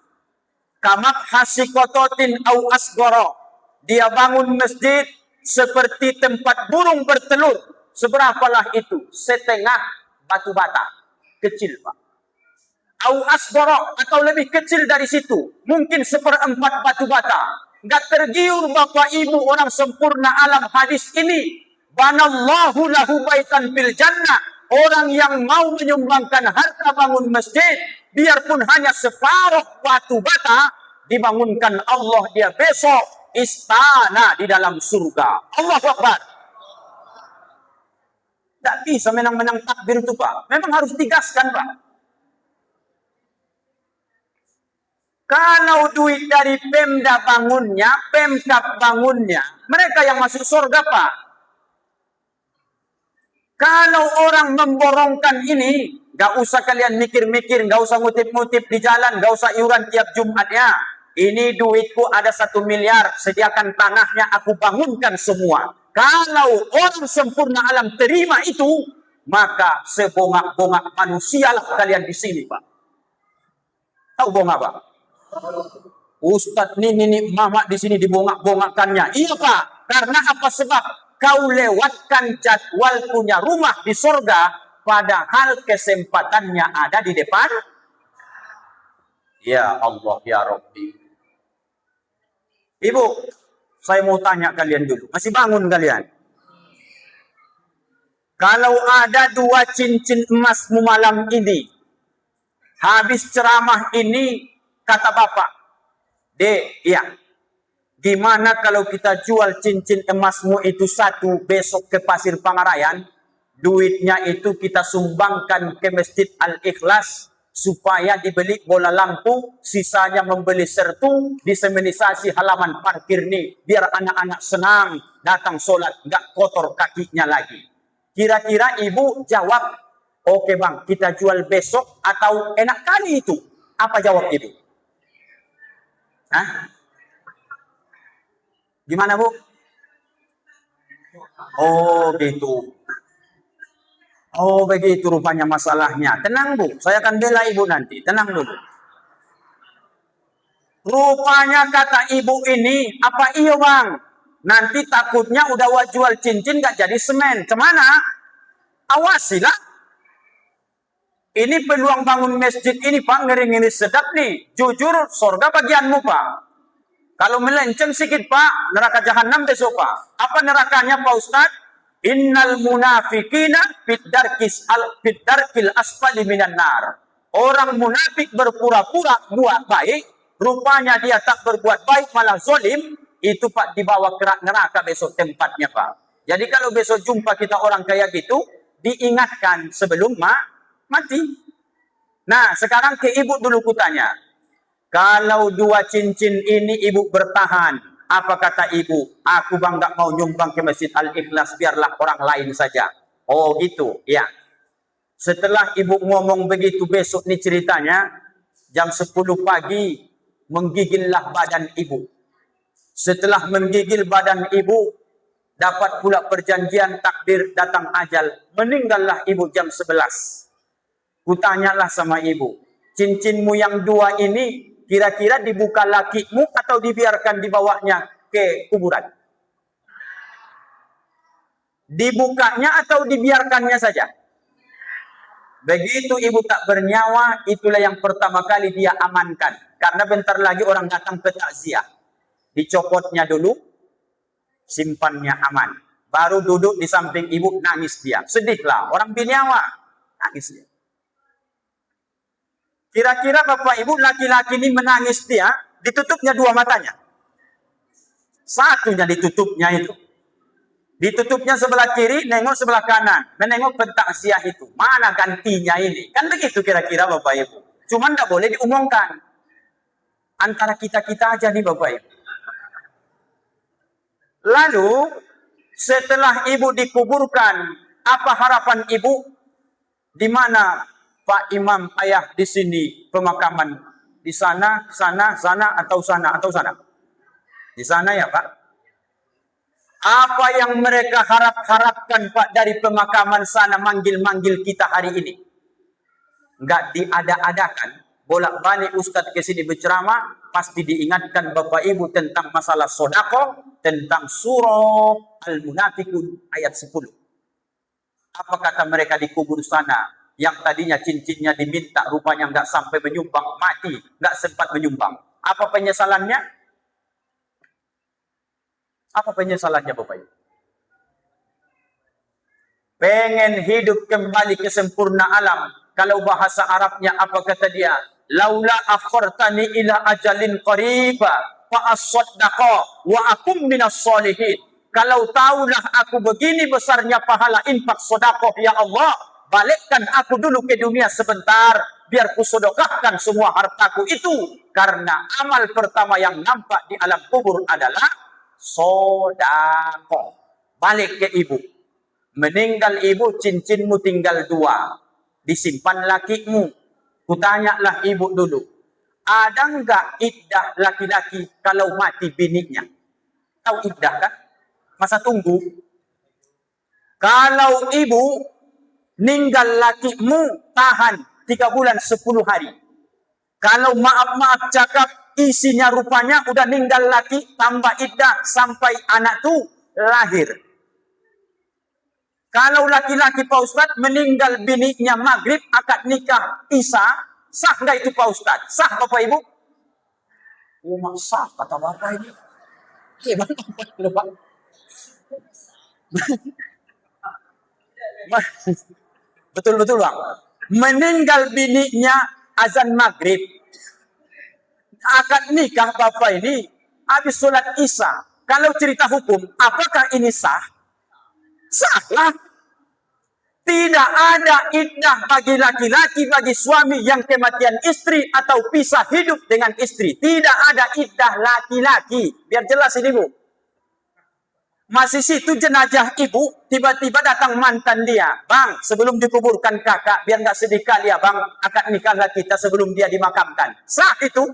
Kamak hasikototin au asgoro. Dia bangun masjid seperti tempat burung bertelur. Seberapalah itu? Setengah batu bata. Kecil Pak. Au asgoro, atau lebih kecil dari situ. Mungkin 1/4 batu bata. Gak tergiur Bapak Ibu orang sempurna alam hadis ini. Banallahu lahu baitan fil jannah. Orang yang mau menyumbangkan harta bangun masjid, biarpun hanya separuh batu bata, dibangunkan Allah dia besok istana di dalam surga. Allahu Akbar. Tidak bisa menang-menang takbir itu Pak. Memang harus digaskan Pak. Kalau duit dari Pemda bangunnya, Pemkab bangunnya, mereka yang masuk surga, Pak. Kalau orang memborongkan ini, gak usah kalian mikir-mikir, gak usah ngutip-ngutip di jalan, gak usah iuran tiap Jumatnya. Ini duitku ada 1 miliar, sediakan tanahnya, aku bangunkan semua. Kalau orang sempurna alam terima itu, maka sebongak-bongak manusialah kalian di sini, Pak. Tahu bongak, Pak? Ustadz ini mama di sini dibongak-bongakkannya. Iya, Pak. Karena apa sebab? Kau lewatkan jadwal punya rumah di surga, padahal kesempatannya ada di depan. Ya Allah, ya Rabbi. Ibu, saya mau tanya kalian dulu. Masih bangun kalian? Kalau ada 2 cincin emasmu malam ini, habis ceramah ini, kata Bapak, Dek, iya. Gimana kalau kita jual cincin emasmu itu 1 besok ke Pasir Pangarayan, duitnya itu kita sumbangkan ke Masjid Al-Ikhlas, supaya dibeli bola lampu, sisanya membeli sertu, disemenisasi halaman parkir nih, biar anak-anak senang, datang sholat, nggak kotor kakinya lagi. Kira-kira ibu jawab, oke bang, kita jual besok, atau enak kali itu? Apa jawab ibu? Hah? Gimana, Bu? Oh, gitu. Oh, begitu rupanya masalahnya. Tenang, Bu. Saya akan bela ibu nanti. Tenang dulu. Rupanya kata ibu ini, apa iya, Bang? Nanti takutnya udah jual cincin gak jadi semen. Cemana? Awasilah. Ini peluang bangun masjid ini, Pak, ngeri-ngeri sedap nih. Jujur, surga bagianmu, Pak. Kalau melenceng sedikit, Pak, neraka jahanam besok, Pak. Apa nerakanya, Pak Ustaz? Innal munafikina fid-darkil asfali minan nar. Orang munafik berpura-pura buat baik, rupanya dia tak berbuat baik, malah zolim, itu Pak dibawa ke neraka besok tempatnya, Pak. Jadi kalau besok jumpa kita orang kayak gitu, diingatkan sebelum mati. Nah, sekarang ke ibu dulu kutanya. Kalau 2 cincin ini ibu bertahan, apa kata ibu? Aku bang gak mau nyumbang ke Masjid Al-Ikhlas, biarlah orang lain saja. Oh gitu, ya. Setelah ibu ngomong begitu, besok nih ceritanya, jam 10 pagi, menggigillah badan ibu. Setelah menggigil badan ibu, dapat pula perjanjian takdir datang ajal. Meninggallah ibu jam 11. Kutanyalah sama ibu, cincinmu yang 2 ini, kira-kira dibuka lakimu atau dibiarkan dibawanya ke kuburan? Dibukanya atau dibiarkannya saja? Begitu ibu tak bernyawa, itulah yang pertama kali dia amankan. Karena bentar lagi orang datang ke takziah. Dicopotnya dulu, simpannya aman. Baru duduk di samping ibu, nangis dia. Sedihlah, orang bernyawa, nangis dia. Kira-kira Bapak Ibu, laki-laki ini menangis dia, ditutupnya 2 matanya. Satunya ditutupnya itu. Ditutupnya sebelah kiri, nengok sebelah kanan. Menengok pentakziah itu. Mana gantinya ini? Kan begitu kira-kira Bapak Ibu. Cuman tidak boleh diumumkan. Antara kita-kita aja nih Bapak Ibu. Lalu, setelah ibu dikuburkan, apa harapan ibu? Di mana Pak Imam ayah di sini pemakaman? Di sana, sana, sana, atau sana, atau sana? Di sana ya Pak. Apa yang mereka harapkan Pak dari pemakaman sana manggil-manggil kita hari ini? Enggak diada-adakan. Bolak-balik Ustadz ke sini berceramah, pasti diingatkan Bapak Ibu tentang masalah sodako, tentang surah Al-Munafikun ayat 10. Apa kata mereka di kubur sana? Yang tadinya cincinnya diminta, rupanya nggak sampai menyumbang, mati, nggak sempat menyumbang. Apa penyesalannya? Apa penyesalannya Bapak Ibu? Pengen hidup kembali ke sempurna alam. Kalau bahasa Arabnya apa kata dia? Laula akhartani ila ajalin qariba fa as-saddaqa wa akum minas solihin. Kalau tahulah aku begini besarnya pahala infak sedekah ya Allah, balikkan aku dulu ke dunia sebentar, biar kusodokahkan semua hartaku itu. Karena amal pertama yang nampak di alam kubur adalah sodako. Balik ke ibu. Meninggal ibu, cincinmu tinggal 2. Disimpan lakimu. Kutanyalah ibu dulu. Ada enggak iddah laki-laki kalau mati bininya? Tahu iddah kan? Masa tunggu. Kalau ibu ninggal lakimu, tahan 3 bulan 10 hari. Kalau maaf-maaf cakap isinya rupanya udah ninggal laki, tambah iddah sampai anak tuh lahir. Kalau laki-laki Pak Ustadz meninggal bininya maghrib, akad nikah Isya, sah nggak itu Pak Ustadz? Sah Bapak Ibu? Oh, sah kata Bapak ini. Hebat Bapak. Betul-betul Bang. Meninggal bininya azan maghrib, akad nikah Bapak ini habis sholat Isya. Kalau cerita hukum, apakah ini sah? Sahlah. Tidak ada iddah bagi laki-laki, bagi suami yang kematian istri atau pisah hidup dengan istri. Tidak ada iddah laki-laki. Biar jelas ini Bu. Masih situ jenazah ibu, tiba-tiba datang mantan dia. Bang, sebelum dikuburkan kakak, biar nggak sedih kali ya bang, akad nikahlah kita sebelum dia dimakamkan. Sah itu.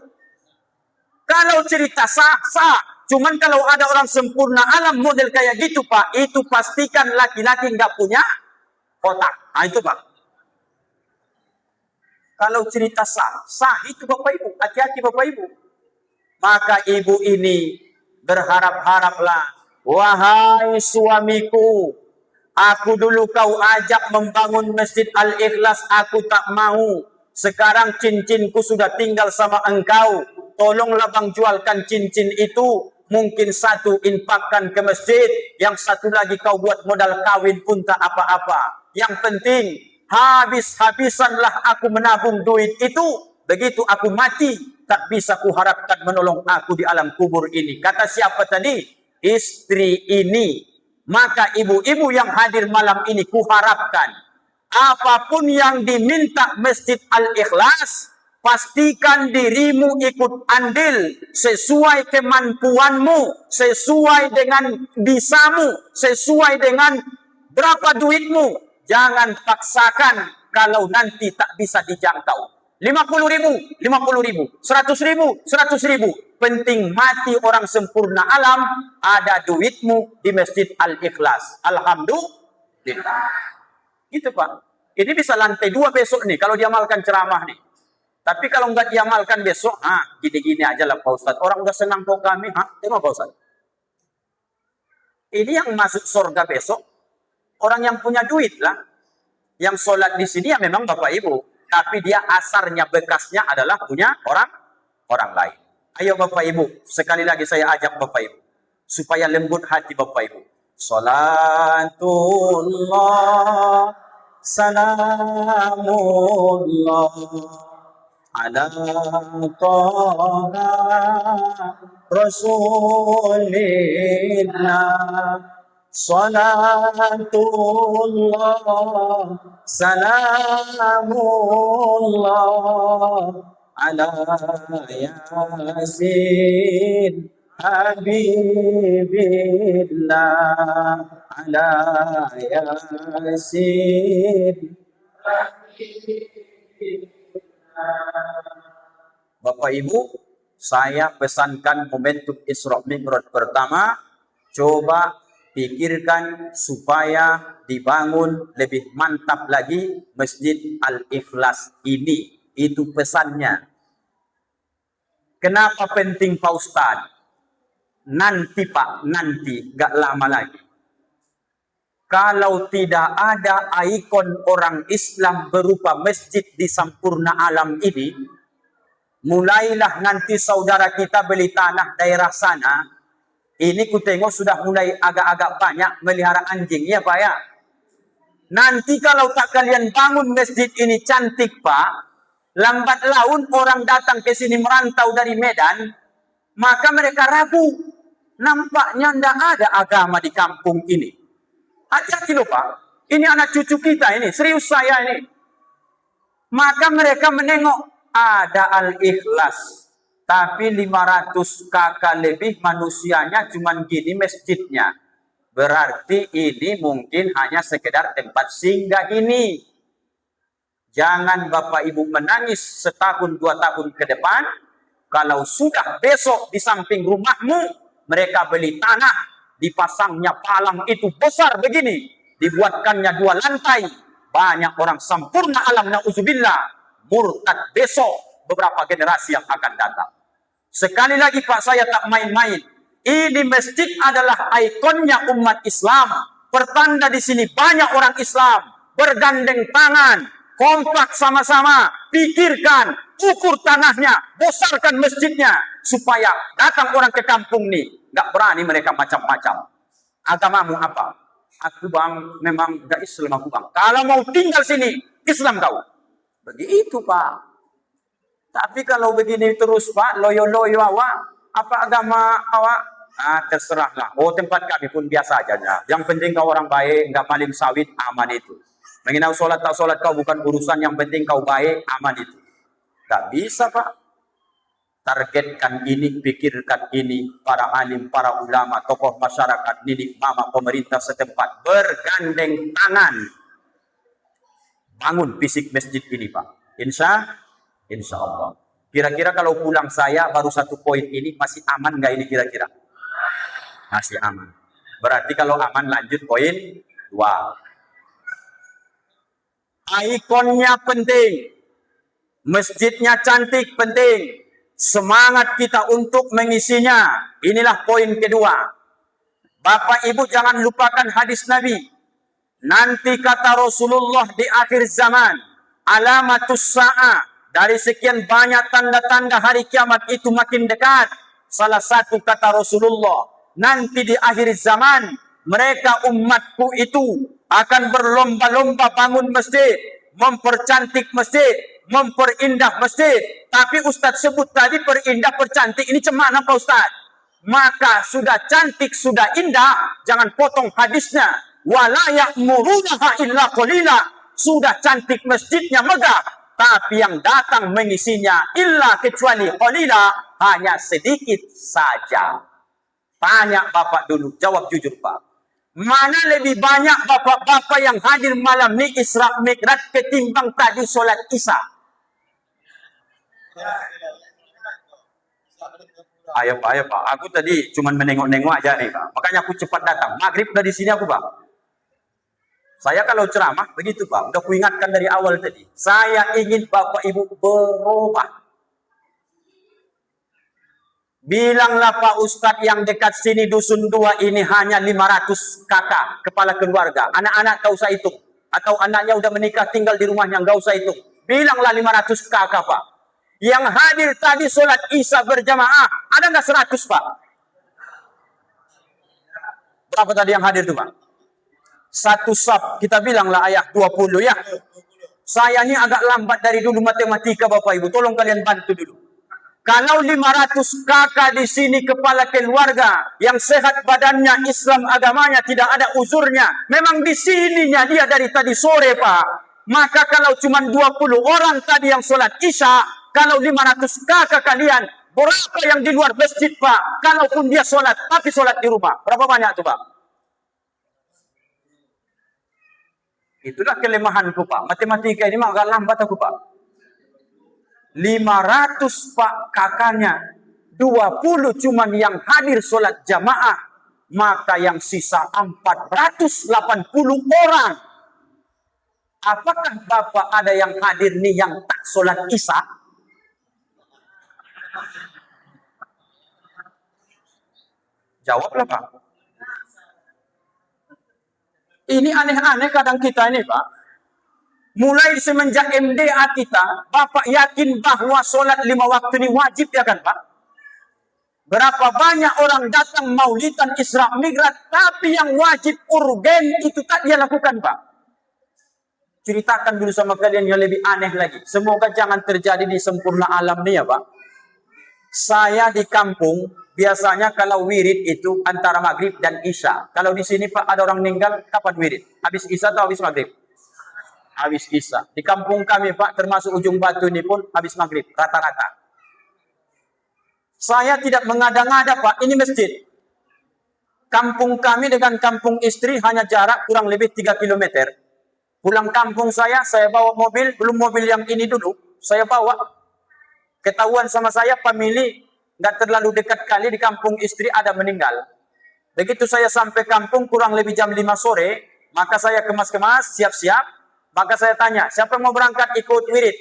Kalau cerita sah, sah. Cuman kalau ada orang sempurna alam model kayak gitu Pak, itu pastikan laki-laki nggak punya otak. Nah itu Pak. Kalau cerita sah, sah itu Bapak Ibu. Hati-hati Bapak Ibu. Maka ibu ini berharap-haraplah, wahai suamiku, aku dulu kau ajak membangun Masjid Al-Ikhlas, aku tak mau. Sekarang cincinku sudah tinggal sama engkau. Tolonglah bang jualkan cincin itu. Mungkin satu infakkan ke masjid, yang satu lagi kau buat modal kawin pun tak apa-apa. Yang penting, habis-habisanlah aku menabung duit itu. Begitu aku mati, tak bisa kuharapkan menolong aku di alam kubur ini. Kata siapa tadi? Istri ini. Maka ibu-ibu yang hadir malam ini kuharapkan, apapun yang diminta Masjid Al-Ikhlas, pastikan dirimu ikut andil sesuai kemampuanmu, sesuai dengan bisamu, sesuai dengan berapa duitmu. Jangan paksakan kalau nanti tak bisa dijangkau. 50.000, 50.000, 100.000, 100.000. Penting mati orang sempurna alam, ada duitmu di Masjid Al-Ikhlas. Alhamdulillah. Gitu Pak. Ini bisa lantai 2 besok nih kalau diamalkan ceramah nih. Tapi kalau nggak diamalkan besok, gini-gini aja lah Pak Ustadz. Orang udah senang kok kami, tengok Pak Ustadz. Ini yang masuk surga besok, orang yang punya duit lah. Yang sholat di sini ya memang Bapak Ibu. Tapi dia asarnya, bekasnya adalah punya orang lain. Ayo Bapak Ibu, sekali lagi saya ajak Bapak Ibu. Supaya lembut hati Bapak Ibu. Salatullah, salamullah. Ala Taha Rasulillah, salatullah, salamullah, ala Yasin Habibillah, ala Yasin. Bapak Ibu, saya pesankan momentum Isra Mi'raj pertama, coba pikirkan supaya dibangun lebih mantap lagi Masjid Al-Ikhlas ini. Itu pesannya. Kenapa penting Pak Ustadz? Nanti Pak, nanti, gak lama lagi. Kalau tidak ada ikon orang Islam berupa masjid di sampurna alam ini, mulailah nanti saudara kita beli tanah daerah sana. Ini ku tengok sudah mulai agak-agak banyak melihara anjing, ya Pak ya. Nanti kalau tak kalian bangun masjid ini cantik Pak, lambat laun orang datang ke sini merantau dari Medan, maka mereka ragu. Nampaknya tidak ada agama di kampung ini. Hati-hati loh Pak, ini anak cucu kita ini, serius saya ini. Maka mereka menengok ada Al-Ikhlas, tapi 500 kakak lebih manusianya cuman gini masjidnya. Berarti ini mungkin hanya sekedar tempat singgah ini. Jangan Bapak Ibu menangis setahun 2 tahun ke depan. Kalau sudah besok di samping rumahmu, mereka beli tanah, dipasangnya palang itu besar begini, dibuatkannya 2 lantai. Banyak orang sempurna alam na'udzubillah, murtad besok beberapa generasi yang akan datang. Sekali lagi Pak, saya tak main-main. Ini masjid adalah ikonnya umat Islam. Pertanda di sini banyak orang Islam bergandeng tangan, kompak sama-sama, pikirkan, ukur tanahnya, besarkan masjidnya, supaya datang orang ke kampung nih, nggak berani mereka macam-macam. Agamamu apa? Aku bang, memang gak Islam aku bang. Kalau mau tinggal sini, Islam kau. Begitu Pak. Tapi kalau begini terus Pak, loyo-loyo awak, apa agama awak? Terserahlah. Oh, tempat kami pun biasa aja. Yang penting kau orang baik, nggak maling sawit, aman itu. Mengenal sholat tak sholat kau bukan urusan, yang penting kau baik, aman itu. Tak bisa Pak. Targetkan ini, pikirkan ini, para alim, para ulama, tokoh masyarakat, didik mama, pemerintah setempat, bergandeng tangan. Bangun fisik masjid ini Pak. Insya Allah. Kira-kira kalau pulang saya baru 1 poin ini, masih aman nggak ini kira-kira? Masih aman. Berarti kalau aman lanjut poin 2. Ikonnya penting. Masjidnya cantik penting. Semangat kita untuk mengisinya. Inilah poin kedua. Bapak Ibu jangan lupakan hadis Nabi. Nanti kata Rasulullah di akhir zaman, alamatus sa'ah, dari sekian banyak tanda-tanda hari kiamat itu makin dekat. Salah satu kata Rasulullah, nanti di akhir zaman, mereka umatku itu akan berlomba-lomba bangun masjid, mempercantik masjid, memperindah masjid. Tapi Ustadz sebut tadi perindah, percantik, ini cemana Pak Ustadz? Maka sudah cantik, sudah indah, jangan potong hadisnya. Wala ya'murunaha illa qalila. Sudah cantik masjidnya megah, tapi yang datang mengisinya illa kecuali qalila, hanya sedikit saja. Tanya Bapak dulu, jawab jujur Pak. Mana lebih banyak bapak-bapak yang hadir malam ni Isra Mi'raj ketimbang tadi solat Isya? Ayo Pak. Aku tadi cuma menengok-nengok aja nih Pak. Makanya aku cepat datang. Maghrib dari sini aku Pak. Saya kalau ceramah begitu Pak. Udah kuingatkan dari awal tadi. Saya ingin Bapak Ibu berubah. Bilanglah Pak Ustadz yang dekat sini dusun 2 ini hanya 500 kakak kepala keluarga. Anak-anak tak usah hitung. Atau anaknya udah menikah tinggal di rumahnya nggak usah hitung. Bilanglah 500 kakak Pak. Yang hadir tadi sholat Isya berjamaah, ada nggak 100 Pak? Berapa tadi yang hadir tuh Pak? 1 sab, kita bilanglah ayah 20 ya. Saya ini agak lambat dari dulu matematika Bapak Ibu, tolong kalian bantu dulu. Kalau 500 kakak di sini kepala keluarga yang sehat badannya, Islam agamanya, tidak ada uzurnya, memang di sininya dia dari tadi sore Pak. Maka kalau cuma 20 orang tadi yang sholat Isya, kalau 500 kakak kalian, berapa yang di luar masjid Pak? Kalaupun dia sholat, tapi sholat di rumah. Berapa banyak tuh Pak? Itulah kelemahanku Pak. Matematika ini agak lambat aku Pak. 500 Pak kakaknya. 20 cuman yang hadir sholat jamaah. Maka yang sisa 480 orang. Apakah Bapak ada yang hadir nih yang tak sholat Isya? Jawablah Pak. Ini aneh-aneh kadang kita ini Pak. Mulai semenjak MDA kita, Bapak yakin bahwa sholat 5 waktu ini wajib ya kan Pak? Berapa banyak orang datang maulidan Isra Mi'raj, tapi yang wajib urgen itu tak dia lakukan Pak. Ceritakan dulu sama kalian yang lebih aneh lagi. Semoga jangan terjadi di sempurna alam nih ya Pak. Saya di kampung, biasanya kalau wirid itu antara maghrib dan isya. Kalau di sini Pak ada orang meninggal, kapan wirid? Habis isya atau habis maghrib? habis isya. Di kampung kami Pak, termasuk Ujung Batu ini pun habis maghrib, rata-rata. Saya tidak mengada-ngada Pak, ini masjid. Kampung kami dengan kampung istri hanya jarak kurang lebih 3 km. Pulang kampung saya bawa mobil, belum mobil yang ini dulu, saya bawa. Ketahuan sama saya, famili nggak terlalu dekat kali di kampung istri ada meninggal. Begitu saya sampai kampung kurang lebih jam 5 sore, maka saya kemas-kemas, siap-siap. Maka saya tanya, siapa yang mau berangkat ikut wirid?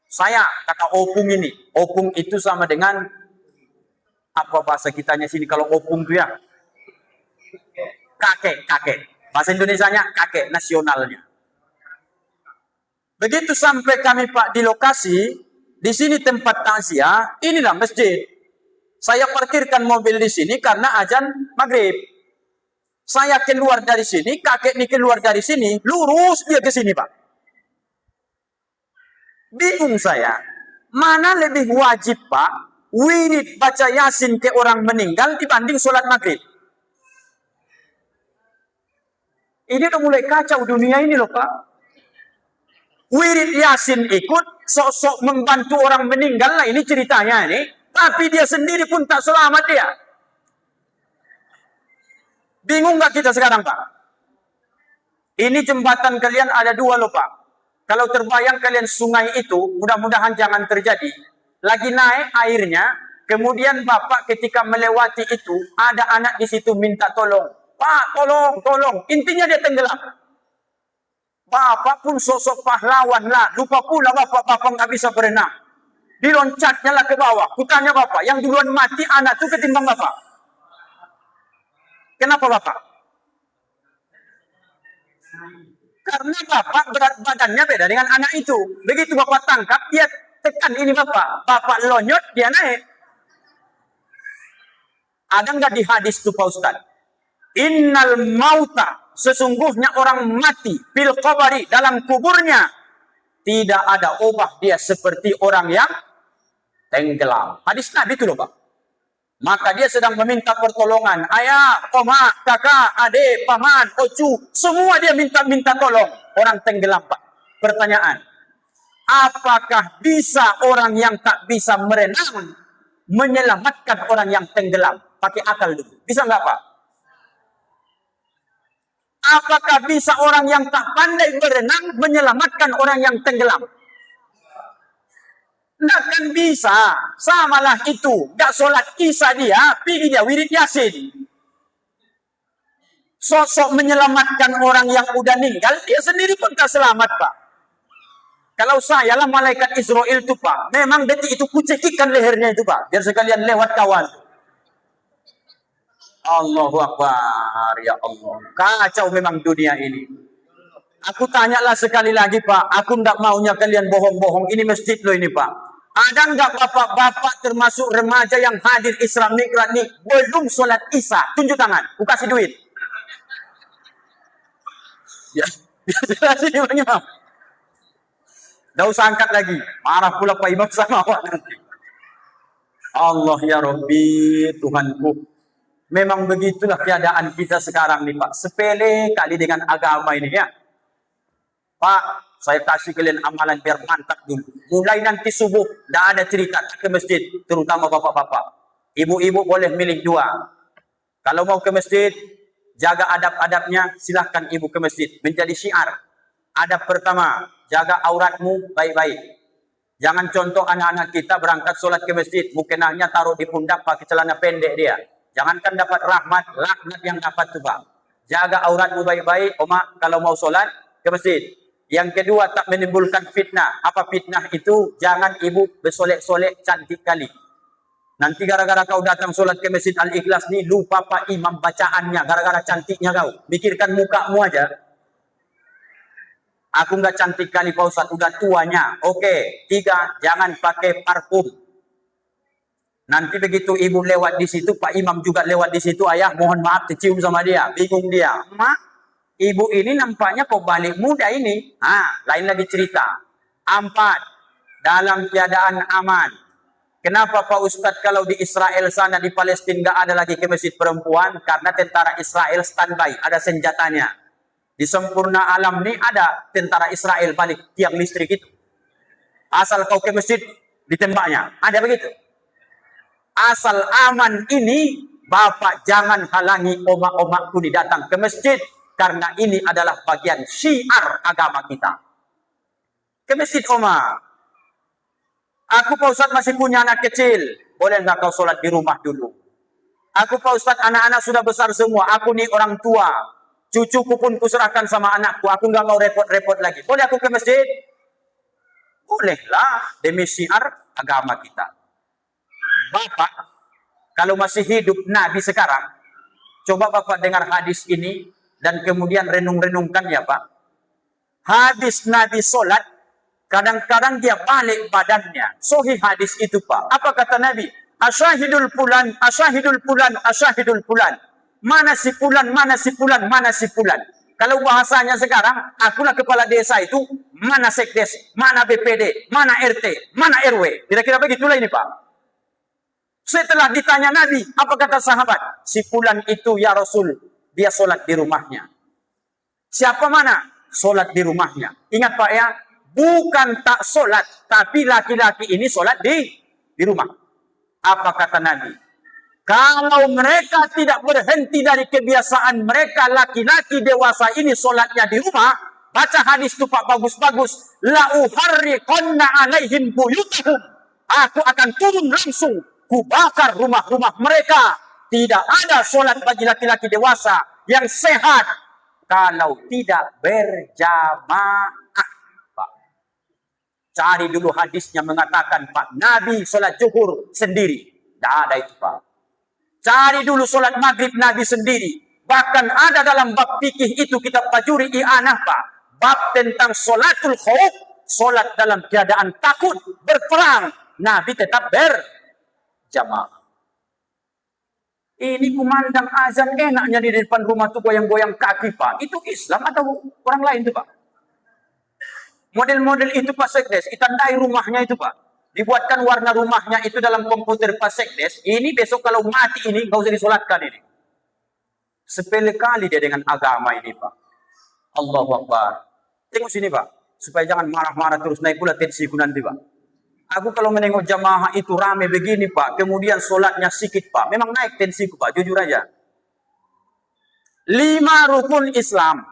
Saya, kata opung ini. Opung itu sama dengan, apa bahasa kitanya sini kalau opung itu ya? Kakek. Bahasa Indonesianya kakek nasionalnya. Begitu sampai kami Pak di lokasi, di sini tempat takziah, inilah masjid. Saya parkirkan mobil di sini karena azan maghrib. Saya keluar dari sini, kakek ini keluar dari sini, lurus dia ke sini Pak. Bingung saya, mana lebih wajib Pak, wirid baca yasin ke orang meninggal dibanding sholat maghrib? Ini udah mulai kacau dunia ini loh Pak. Wirid yasin ikut, sok-sok membantu orang meninggal lah ini ceritanya ini. Tapi dia sendiri pun tak selamat dia. Bingung nggak kita sekarang Pak? Ini jembatan kalian ada 2 loh Pak. Kalau terbayang kalian sungai itu, mudah-mudahan jangan terjadi. Lagi naik airnya, kemudian Bapak ketika melewati itu, ada anak di situ minta tolong. Pak, tolong. Intinya dia tenggelam. Bapak pun sosok pahlawan lah. Lupa pula Bapak nggak bisa berenang. Diloncatnya lah ke bawah. Kutanya Bapak, yang duluan mati anak itu ketimbang Bapak. Kenapa Bapak? Karena Bapak berat badannya beda dengan anak itu. Begitu Bapak tangkap, dia tekan ini Bapak. Bapak lonyot, dia naik. Ada nggak di hadis itu Pak Ustaz? Innal mauta, sesungguhnya orang mati fil qabri, dalam kuburnya tidak ada obah dia seperti orang yang tenggelam. Hadis Nabi itu loh Pak. Maka dia sedang meminta pertolongan. Ayah, oma, kakak, adik, paman, ocu, semua dia minta tolong. Orang tenggelam Pak. Pertanyaan, apakah bisa orang yang tak bisa berenang menyelamatkan orang yang tenggelam? Pakai akal dulu. Bisa nggak Pak? Apakah bisa orang yang tak pandai berenang menyelamatkan orang yang tenggelam? Nggak kan bisa. Samalah itu. Nggak sholat isya dia, pilih dia wirid yasin. Sosok menyelamatkan orang yang udah meninggal, dia sendiri pun tak selamat Pak. Kalau saya lah malaikat Israel itu Pak, memang detik itu kucekikkan lehernya itu Pak, biar sekalian lewat kawan. Allahu Akbar, ya Allah. Kacau memang dunia ini. Aku tanyalah sekali lagi Pak, aku nggak maunya kalian bohong-bohong. Ini masjid loh ini Pak. Ada nggak bapak-bapak termasuk remaja yang hadir Isra Mi'raj nih belum sholat isya? Tunjuk tangan, aku kasih duit. Ya, jelas ini Bang Imam. Nggak usah angkat lagi, marah pula Pak Imam sama awak nanti. Allah ya Rabbi, Tuhanku. Memang begitulah keadaan kita sekarang nih Pak. Sepele kali dengan agama ini ya. Pak, saya kasih kalian amalan biar mantap dulu. Mulai nanti subuh, tidak ada cerita ke masjid, terutama bapak-bapak. Ibu-ibu boleh milih 2. Kalau mau ke masjid, jaga adab-adabnya, silahkan ibu ke masjid. Menjadi syiar. Adab pertama, jaga auratmu baik-baik. Jangan contoh anak-anak kita berangkat sholat ke masjid, mukenahnya taruh di pundak pakai celana pendek dia. Jangankan dapat rahmat, laknat yang dapat tuh Pak. Jaga auratmu baik-baik, Oma, kalau mau sholat ke masjid. Yang kedua, tak menimbulkan fitnah. Apa fitnah itu? Jangan ibu bersolek-solek cantik kali. Nanti gara-gara kau datang sholat ke masjid Al-Ikhlas nih, lupa Pak Imam bacaannya. Gara-gara cantiknya kau. Pikirkan mukamu aja. Aku nggak cantik kali Pak Ustaz, udah tuanya. Oke. 3, jangan pakai parfum. Nanti begitu ibu lewat di situ, Pak Imam juga lewat di situ, ayah mohon maaf dicium sama dia. Bingung dia. Mak, ibu ini nampaknya kok balik muda ini. Lain lagi cerita. 4, dalam keadaan aman. Kenapa Pak Ustadz kalau di Israel sana, di Palestina nggak ada lagi ke masjid perempuan? Karena tentara Israel standby, ada senjatanya. Di sempurna alam ini ada tentara Israel balik tiang listrik itu. Asal kau ke masjid, ditembaknya. Ada begitu. Asal aman ini, Bapak jangan halangi omak-omakku ini datang ke masjid. Karena ini adalah bagian syiar agama kita. Ke masjid, Oma. Aku Pak Ustadz masih punya anak kecil. Boleh nggak kau sholat di rumah dulu? Aku Pak Ustadz anak-anak sudah besar semua. Aku nih orang tua. Cucuku pun kuserahkan sama anakku. Aku nggak mau repot-repot lagi. Boleh aku ke masjid? Bolehlah. Demi syiar agama kita. Bapak, kalau masih hidup Nabi sekarang, coba Bapak dengar hadis ini dan kemudian renung-renungkan ya Pak. Hadis Nabi sholat, kadang-kadang dia balik badannya. Sahih hadis itu Pak. Apa kata Nabi? Asyahidul fulan, asyahidul fulan, asyahidul fulan. Mana si fulan, mana si fulan, mana si fulan. Kalau bahasanya sekarang, akulah kepala desa itu, mana sekdes, mana BPD, mana RT, mana RW. Kira-kira begitulah ini Pak. Setelah ditanya Nabi, apa kata sahabat? Si fulan itu ya Rasul, dia sholat di rumahnya. Siapa mana? Sholat di rumahnya. Ingat Pak ya, bukan tak sholat, tapi laki-laki ini sholat di rumah. Apa kata Nabi? Kalau mereka tidak berhenti dari kebiasaan mereka, laki-laki dewasa ini sholatnya di rumah, baca hadis itu Pak, bagus-bagus. La uharriqanna alaihim buyutahum. Aku akan turun langsung, kubakar rumah-rumah mereka. Tidak ada sholat bagi laki-laki dewasa yang sehat kalau tidak berjamaah. Pak, cari dulu hadisnya mengatakan Pak, Nabi sholat zuhur sendiri. Tidak ada itu Pak. Cari dulu sholat maghrib Nabi sendiri. Bahkan ada dalam bab fikih itu kitab Bajuri I'anah Pak. Bab tentang sholatul khauf. Sholat dalam keadaan takut, berperang. Nabi tetap berjamaah. Ini kumandang azan enaknya di depan rumah tuh goyang-goyang kaki Pak. Itu Islam atau orang lain tuh Pak? Model-model itu Pak Sekdes. Ditandai rumahnya itu Pak. Dibuatkan warna rumahnya itu dalam komputer Pak Sekdes. Ini besok kalau mati ini nggak usah disolatkan ini. Sepele kali dia dengan agama ini Pak. Allahu Akbar. Tengok sini Pak. Supaya jangan marah-marah terus naik pula tensiku nanti Pak. Aku kalau menengok jamaah itu rame begini Pak. Kemudian solatnya sikit Pak. Memang naik tensiku Pak. Jujur aja. 5 rukun Islam.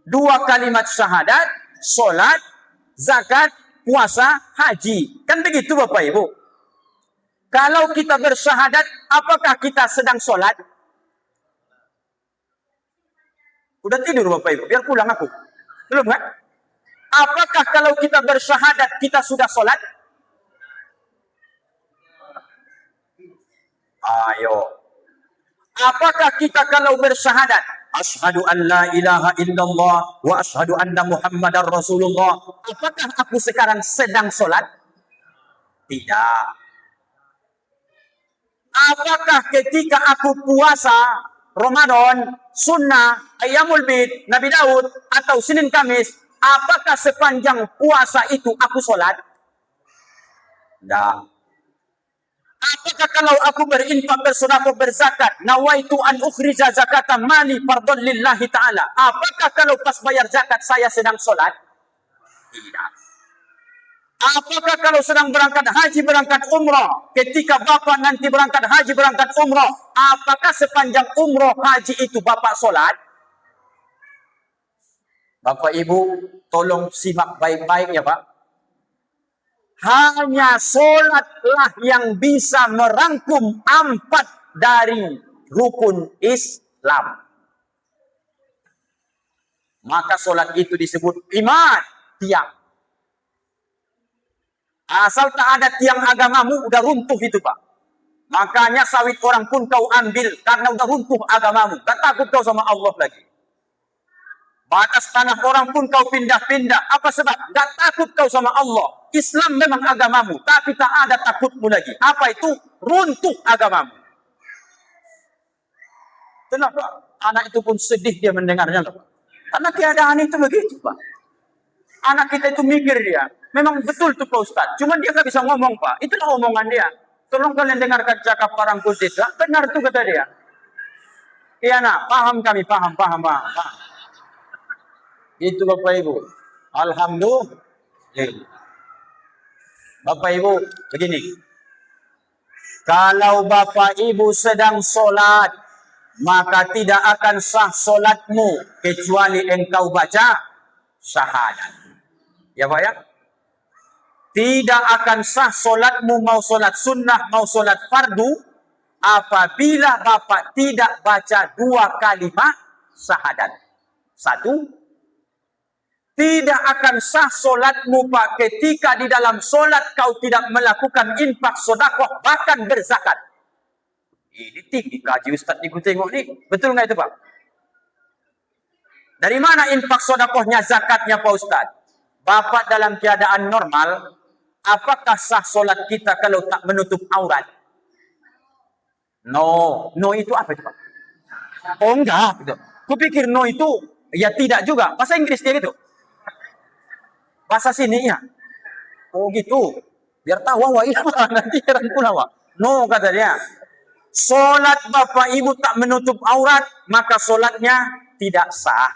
2 kalimat syahadat. Solat. Zakat. Puasa, haji. Kan begitu Bapak Ibu. Kalau kita bersyahadat, apakah kita sedang sholat? Udah tidur Bapak Ibu, biar pulang aku. Belum kan? Apakah kalau kita bersyahadat, kita sudah sholat? Ayo. Apakah kita kalau bersyahadat? Asyhadu an la ilaha illallah wa asyhadu anna Muhammadar Rasulullah. Apakah aku sekarang sedang sholat? Tidak. Apakah ketika aku puasa Ramadan, sunnah, Ayyamul Bid, Nabi Daud, atau Senin Kamis, apakah sepanjang puasa itu aku sholat? Tidak. Apakah kalau aku berinfak, bersedekah, berzakat, nawaitu an ukhrija zakatan mali fardhan lillahi ta'ala. Apakah kalau pas bayar zakat saya sedang sholat? Tidak. Apakah kalau sedang berangkat haji, berangkat umrah, ketika Bapak nanti berangkat haji, berangkat umrah, apakah sepanjang umrah haji itu Bapak sholat? Bapak Ibu, tolong simak baik-baik ya Pak. Hanya sholatlah yang bisa merangkum 4 dari rukun Islam. Maka sholat itu disebut iman, tiang. Asal tak ada tiang agamamu, udah runtuh itu Pak. Makanya sawit orang pun kau ambil, karena udah runtuh agamamu. Gak takut kau sama Allah lagi. Batas tanah orang pun kau pindah-pindah. Apa sebab? Gak takut kau sama Allah. Islam memang agamamu, tapi tak ada takutmu lagi. Apa itu? Runtuh agamamu. Kenapa? Anak itu pun sedih dia mendengarnya. Karena keadaan itu begitu Pak. Anak kita itu mikir dia. Memang betul tuh Pak Ustadz. Cuma dia gak bisa ngomong Pak. Itulah omongan dia. Tolong kalian dengarkan cakap orang desa. Benar tuh kata dia. Iya nak, paham kami, paham. Itu Bapak Ibu. Alhamdulillah. Bapak Ibu, begini. Kalau Bapak Ibu sedang solat, maka tidak akan sah solatmu kecuali engkau baca syahadat. Ya Pak ya? Tidak akan sah solatmu, mau solat sunnah, mau solat fardu, apabila Bapak tidak baca 2 kalimat syahadat. 1, tidak akan sah solatmu Pak ketika di dalam solat kau tidak melakukan infak sedekah bahkan berzakat. Ini tinggi kaji Ustaz ni, tengok ni. Betul nggak itu Pak? Dari mana infak sedekahnya, zakatnya Pak Ustaz? Bapak dalam keadaan normal, apakah sah solat kita kalau tak menutup aurat? No itu apa itu Pak? Oh enggak, gitu. Kupikir no itu ya tidak juga. Bahasa Inggris dia gitu. Bahasa sini ya. Oh gitu. Biar tahu wah iya nanti heran pula wah. No kata dia. Solat Bapak Ibu tak menutup aurat, maka solatnya tidak sah.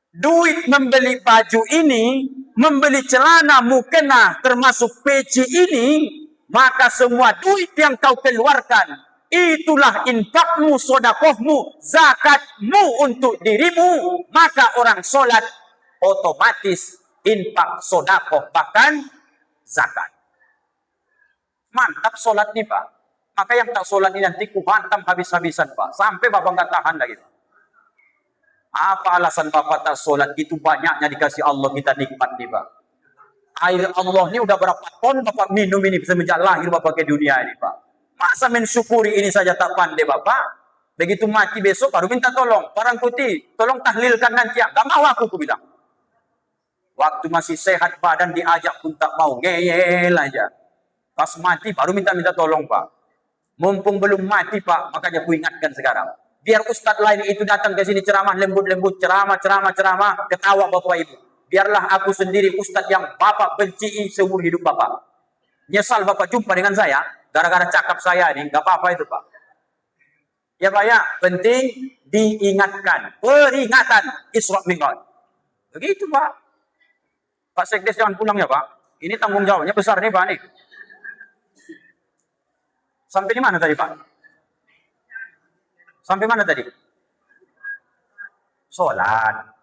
Duit membeli baju ini, membeli celana mukena, termasuk peci ini, maka semua duit yang kau keluarkan, itulah infakmu, sedekahmu, zakatmu untuk dirimu. Maka orang solat otomatis infak, sedekah, bahkan zakat. Mantap solat nih Pak. Maka yang tak solat ini nanti ku hantam habis-habisan Pak. Sampai Bapak nggak tahan lagi. Apa alasan Bapak tak solat? Gitu banyaknya dikasih Allah kita nikmat nih Pak. Air Allah ini udah berapa ton Bapak minum ini semenjak lahir Bapak ke dunia ini Pak. Masa mensyukuri ini saja tak pandai Bapak? Begitu mati besok baru minta tolong. Parang putih, tolong tahlilkan nanti. Gak mau aku bilang. Waktu masih sehat badan diajak pun tak mau. Ngeyel aja. Pas mati baru minta tolong Pak. Mumpung belum mati Pak, makanya ku ingatkan sekarang. Biar ustadz lain itu datang ke sini ceramah lembut-lembut, ceramah, ketawa Bapak Ibu. Biarlah aku sendiri ustadz yang Bapak benci seumur hidup Bapak. Nyesal Bapak jumpa dengan saya, gara-gara cakap saya ini, nggak apa-apa itu Pak. Ya Pak ya, penting diingatkan. Peringatan Isra Mi'raj. Begitu Pak. Pak Sekdes jangan pulang ya Pak. Ini tanggung jawabnya besar nih Pak nih. Sampai di mana tadi Pak? Sampai mana tadi? Solat.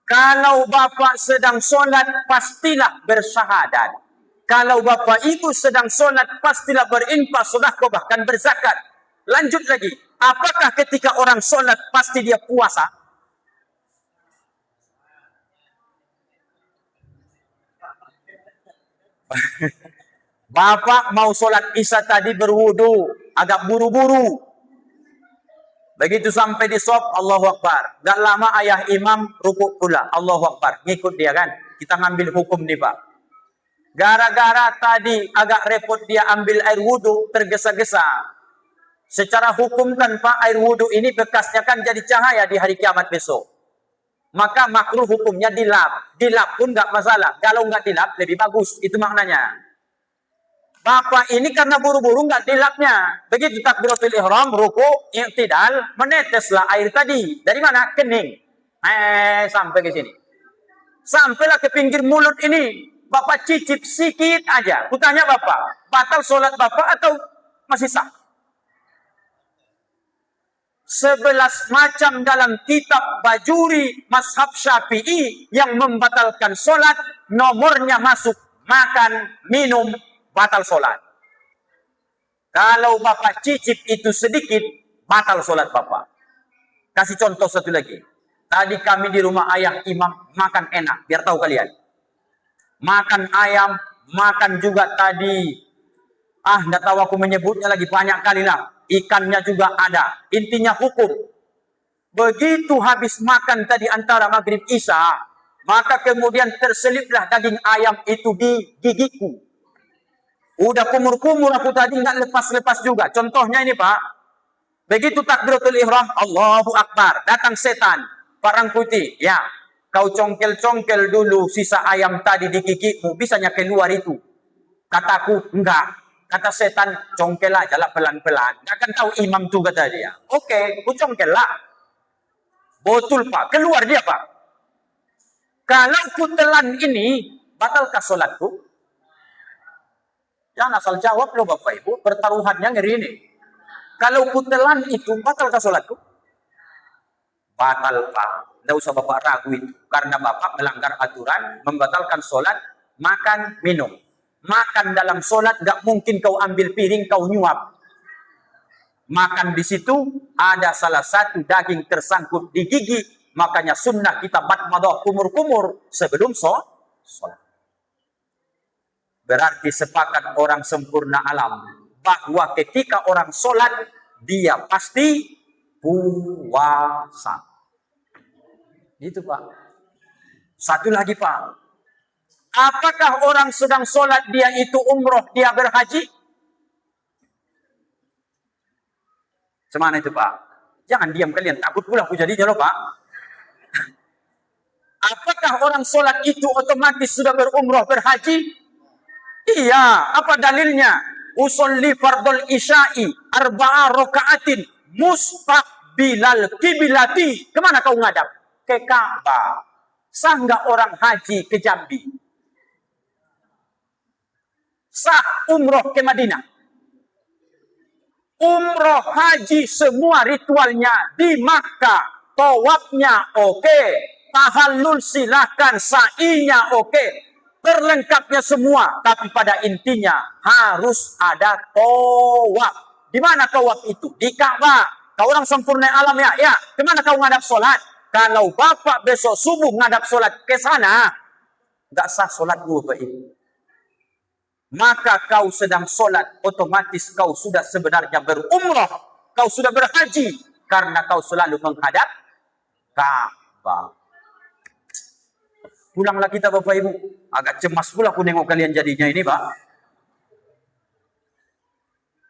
Kalau Bapak sedang solat, pastilah bersyahadat. Kalau Bapak Ibu sedang solat, pastilah berinfak, sedekah, bahkan berzakat. Lanjut lagi. Apakah ketika orang solat, pasti dia puasa? Bapak mau sholat isya tadi berwudu, agak buru-buru. Begitu sampai di shop, Allahu Akbar. Gak lama ayah imam rukuk pula, Allahu Akbar. Ngikut dia kan. Kita ngambil hukum nih Pak. Gara-gara tadi agak repot dia ambil air wudu, tergesa-gesa. Secara hukum kan Pak, air wudu ini bekasnya kan jadi cahaya di hari kiamat besok. Maka makruh hukumnya dilap. Dilap pun gak masalah. Kalau nggak dilap lebih bagus. Itu maknanya. Bapak ini karena buru-buru nggak dilapnya. Begitu takbiratul ihram, ruku, i'tidal, meneteslah air tadi. Dari mana? Kening. Sampai ke sini. Sampailah ke pinggir mulut ini. Bapak cicip sedikit aja. Kutanya Bapak, batal sholat Bapak atau masih sah? 11 macam dalam kitab Bajuri Mazhab Syafi'i yang membatalkan sholat, nomornya masuk makan, minum, batal sholat. Kalau Bapak cicip itu sedikit, batal sholat Bapak. Kasih contoh satu lagi. Tadi kami di rumah ayah imam makan enak, biar tahu kalian. Makan ayam, makan juga tadi. Nggak tahu aku menyebutnya lagi, banyak kali lah. Ikannya juga ada. Intinya hukum. Begitu habis makan tadi antara maghrib isya, maka kemudian terseliplah daging ayam itu di gigiku. Udah kumur-kumur aku tadi nggak lepas-lepas juga. Contohnya ini Pak. Begitu takbiratul ihram, Allahu Akbar. Datang setan. Parang putih. Ya, kau congkel-congkel dulu sisa ayam tadi di gigimu. Bisanya keluar itu. Kataku, enggak. Kata setan, congkel aja lah pelan-pelan. Nggak akan tahu imam tuh kata dia. Oke, ku congkel lah. Betul Pak, keluar dia Pak. Kalau ku telan ini, batalkah sholatku? Jangan asal jawab loh Bapak Ibu, pertaruhannya ngeri ini. Kalau ku telan itu, batalkah sholatku? Batal Pak. Tidak usah Bapak ragu itu. Karena Bapak melanggar aturan, membatalkan sholat, makan, minum. Makan dalam sholat, gak mungkin kau ambil piring, kau nyuap. Makan di situ, ada salah satu daging tersangkut di gigi, makanya sunnah kita madmadah kumur-kumur sebelum sholat. Berarti sepakat orang sempurna alam, bahwa ketika orang sholat, dia pasti puasa. Itu Pak. Satu lagi Pak. Apakah orang sedang sholat dia itu umroh, dia berhaji? Semana itu Pak? Jangan diam kalian, takut pula aku jadinya loh Pak. Apakah orang sholat itu otomatis sudah berumroh, berhaji? Iya, apa dalilnya? Usolli fardul isya'i arba'a raka'atin mustaqbilal kiblati. Kemana kau ngadap? Ke Ka'bah. Sah nggak orang haji ke Jambi? Sah umroh ke Madinah? Umroh haji semua ritualnya di Makkah. Tawafnya oke. Tahallul silahkan, sa'inya oke. Terlengkapnya semua. Tapi pada intinya harus ada tawaf. Di mana tawaf itu? Di Ka'bah. Kau orang sempurna alam ya? Ya. Kemana kau ngadap sholat? Kalau Bapak besok subuh ngadap sholat ke sana, nggak sah sholatmu Bapak Ibu. Maka kau sedang sholat, otomatis kau sudah sebenarnya berumrah. Kau sudah berhaji. Karena kau selalu menghadap Ka'bah. Pulanglah kita Bapak Ibu. Agak cemas pula aku nengok kalian jadinya ini Pak.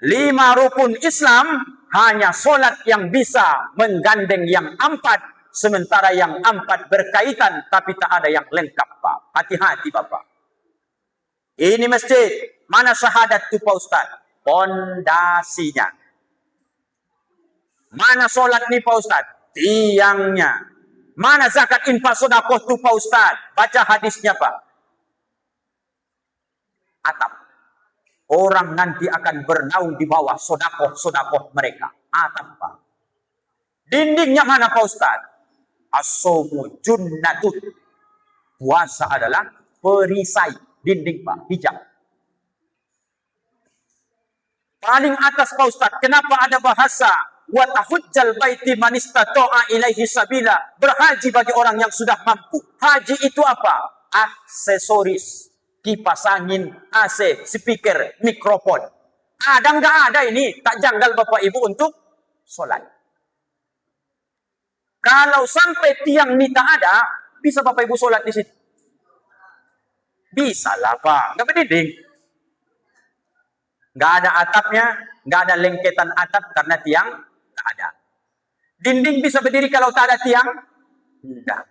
5 rukun Islam, hanya sholat yang bisa menggandeng yang 4. Sementara yang 4 berkaitan, tapi tak ada yang lengkap Pak. Hati-hati Bapak. Ini masjid. Mana syahadat itu Pak Ustaz? Pondasinya. Mana sholat nih Pak Ustaz? Tiangnya. Mana zakat infak sedekah itu Pak Ustaz? Baca hadisnya Pak. Atap. Orang nanti akan bernaung di bawah sedekah mereka. Atap Pak. Dindingnya mana Pak Ustaz? As-sawmu junnatun. Puasa adalah perisai. Dinding Pak, hijab. Paling atas Pak Ustaz, kenapa ada bahasa wa tahujjal baiti man istata'a ilaihi sabila? Berhaji bagi orang yang sudah mampu. Haji itu apa? Aksesoris. Kipas angin, AC, speaker, mikrofon. Ada nggak ada ini? Tak janggal Bapak Ibu untuk sholat. Kalau sampai tiang ini tak ada, bisa Bapak Ibu sholat di situ? Bisa lah Pak, nggak berdinding. Nggak ada atapnya, nggak ada lengketan atap karena tiang tak ada. Dinding bisa berdiri kalau tak ada tiang? Tidak.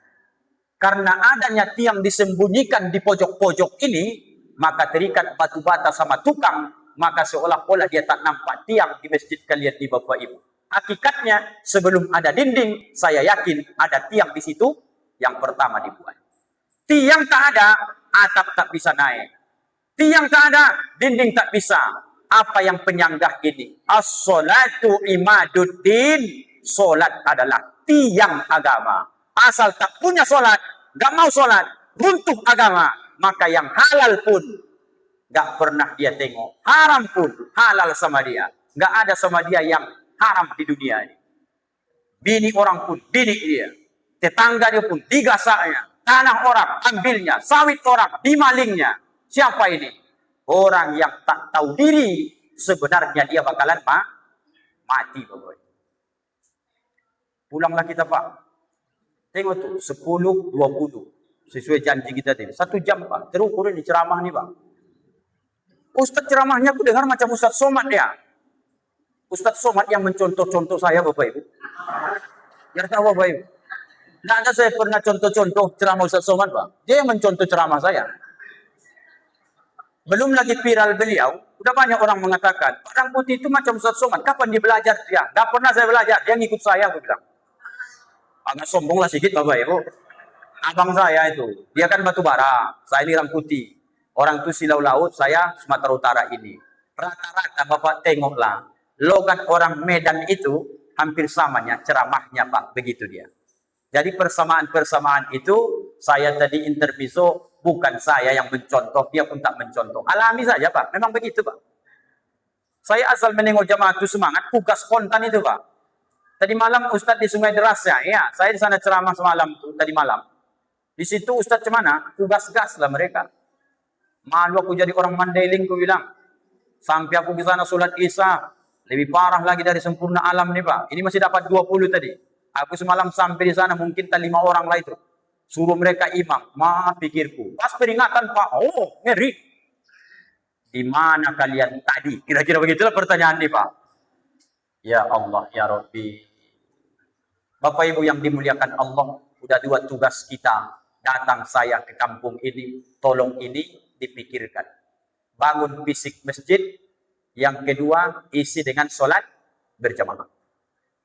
Karena adanya tiang disembunyikan di pojok-pojok ini, maka terikat batu bata sama tukang, maka seolah-olah dia tak nampak tiang di masjid kalian di Bapak Ibu. Hakikatnya sebelum ada dinding, saya yakin ada tiang di situ yang pertama dibuat. Tiang tak ada, atap tak bisa naik. Tiang tak ada, dinding tak bisa. Apa yang penyanggah ini? As-sholatu imaduddin. Solat adalah tiang agama. Asal tak punya solat, gak mau solat, runtuh agama. Maka yang halal pun gak pernah dia tengok. Haram pun halal sama dia. Gak ada sama dia yang haram di dunia ini. Bini orang pun bini dia. Tetangga dia pun digasaknya. Tanah orang ambilnya, sawit orang dimalingnya. Siapa ini? Orang yang tak tahu diri, sebenarnya dia bakalan mati Bapak. Pulanglah kita Pak. Tengok tuh 10-20 sesuai janji kita tadi. 1 jam Pak. Terukur ini ceramah nih Pak. Ustaz ceramahnya aku dengar macam Ustaz Somad ya. Ustaz Somad yang mencontoh-contoh saya Bapak Ibu. Biar tahu Bapak Ibu. Tidak ada saya pernah contoh-contoh ceramah Ustaz Somad Pak. Dia yang mencontoh ceramah saya. Belum lagi viral beliau, udah banyak orang mengatakan, Parang Putih itu macam Ustaz Somad, kapan dia belajar? Ya, gak pernah saya belajar, dia ngikut saya, aku bilang. Agak sombong lah sedikit Bapak Ibu. Abang saya itu, dia kan batu bara, saya ini orang putih. Orang itu Silau Laut, saya Sumatera Utara ini. Rata-rata Bapak tengoklah, logat orang Medan itu hampir samanya, ceramahnya Pak, begitu dia. Jadi persamaan-persamaan itu, saya tadi intermezzo, bukan saya yang mencontoh, dia pun tak mencontoh. Alami saja Pak, memang begitu Pak. Saya asal menengok jamaah itu semangat, tugas spontan itu Pak. Tadi malam Ustadz di Sungai Deras ya, saya di sana ceramah semalam tuh, tadi malam. Di situ Ustadz cemana, tugas gas lah mereka. Malu aku jadi orang Mandailing, aku bilang. Sampai aku di sana sholat Isya, lebih parah lagi dari sempurna alam nih Pak. Ini masih dapat 20 tadi. Aku semalam sampai di sana mungkin 5 orang lah itu. Suruh mereka imam. Pikirku. Pas peringatan Pak, oh ngeri. Di mana kalian tadi? Kira-kira begitulah pertanyaan nih Pak. Ya Allah, ya Rabbi. Bapak Ibu yang dimuliakan Allah, udah 2 tugas kita. Datang saya ke kampung ini, tolong ini dipikirkan. Bangun fisik masjid. Yang kedua, isi dengan sholat berjamaah.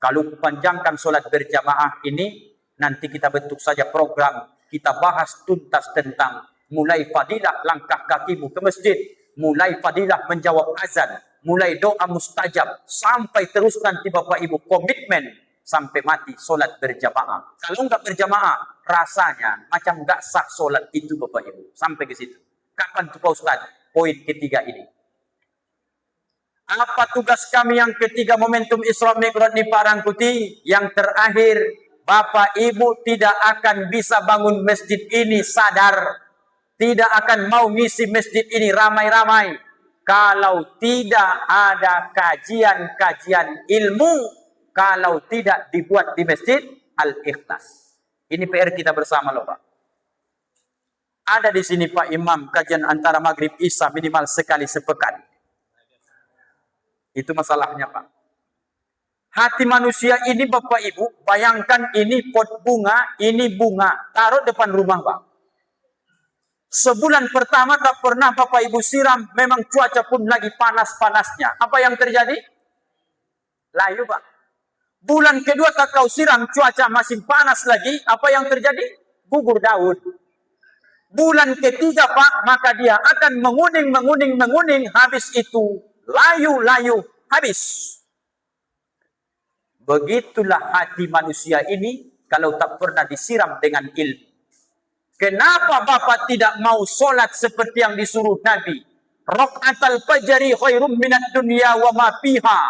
Kalau panjangkan sholat berjamaah ini, nanti kita bentuk saja program, kita bahas tuntas tentang mulai fadilah langkah kakimu ke masjid, mulai fadilah menjawab azan, mulai doa mustajab, sampai terus nanti Bapak Ibu komitmen sampai mati sholat berjamaah. Kalau nggak berjamaah, rasanya macam nggak sah sholat itu Bapak Ibu. Sampai ke situ. Kapan tuh Pak Ustaz? Poin ketiga ini. Apa tugas kami yang ketiga momentum Isra Mi'raj di Parang Putih? Yang terakhir, Bapak Ibu tidak akan bisa bangun masjid ini sadar. Tidak akan mau ngisi masjid ini ramai-ramai. Kalau tidak ada kajian-kajian ilmu, kalau tidak dibuat di masjid Al-Ikhlas. Ini PR kita bersama loh Pak. Ada di sini Pak Imam kajian antara Maghrib Isya minimal sekali sepekan. Itu masalahnya Pak. Hati manusia ini Bapak Ibu, bayangkan ini pot bunga, ini bunga. Taruh depan rumah Pak. Sebulan pertama tak pernah Bapak Ibu siram, memang cuaca pun lagi panas-panasnya. Apa yang terjadi? Layu Pak. Bulan kedua tak kau siram, cuaca masih panas lagi. Apa yang terjadi? Gugur daun. Bulan ketiga Pak, maka dia akan menguning, habis itu layu, habis. Begitulah hati manusia ini kalau tak pernah disiram dengan ilmu. Kenapa Bapak tidak mau sholat seperti yang disuruh Nabi? Rakaatul fajri khairum minad dunya wa ma fiha.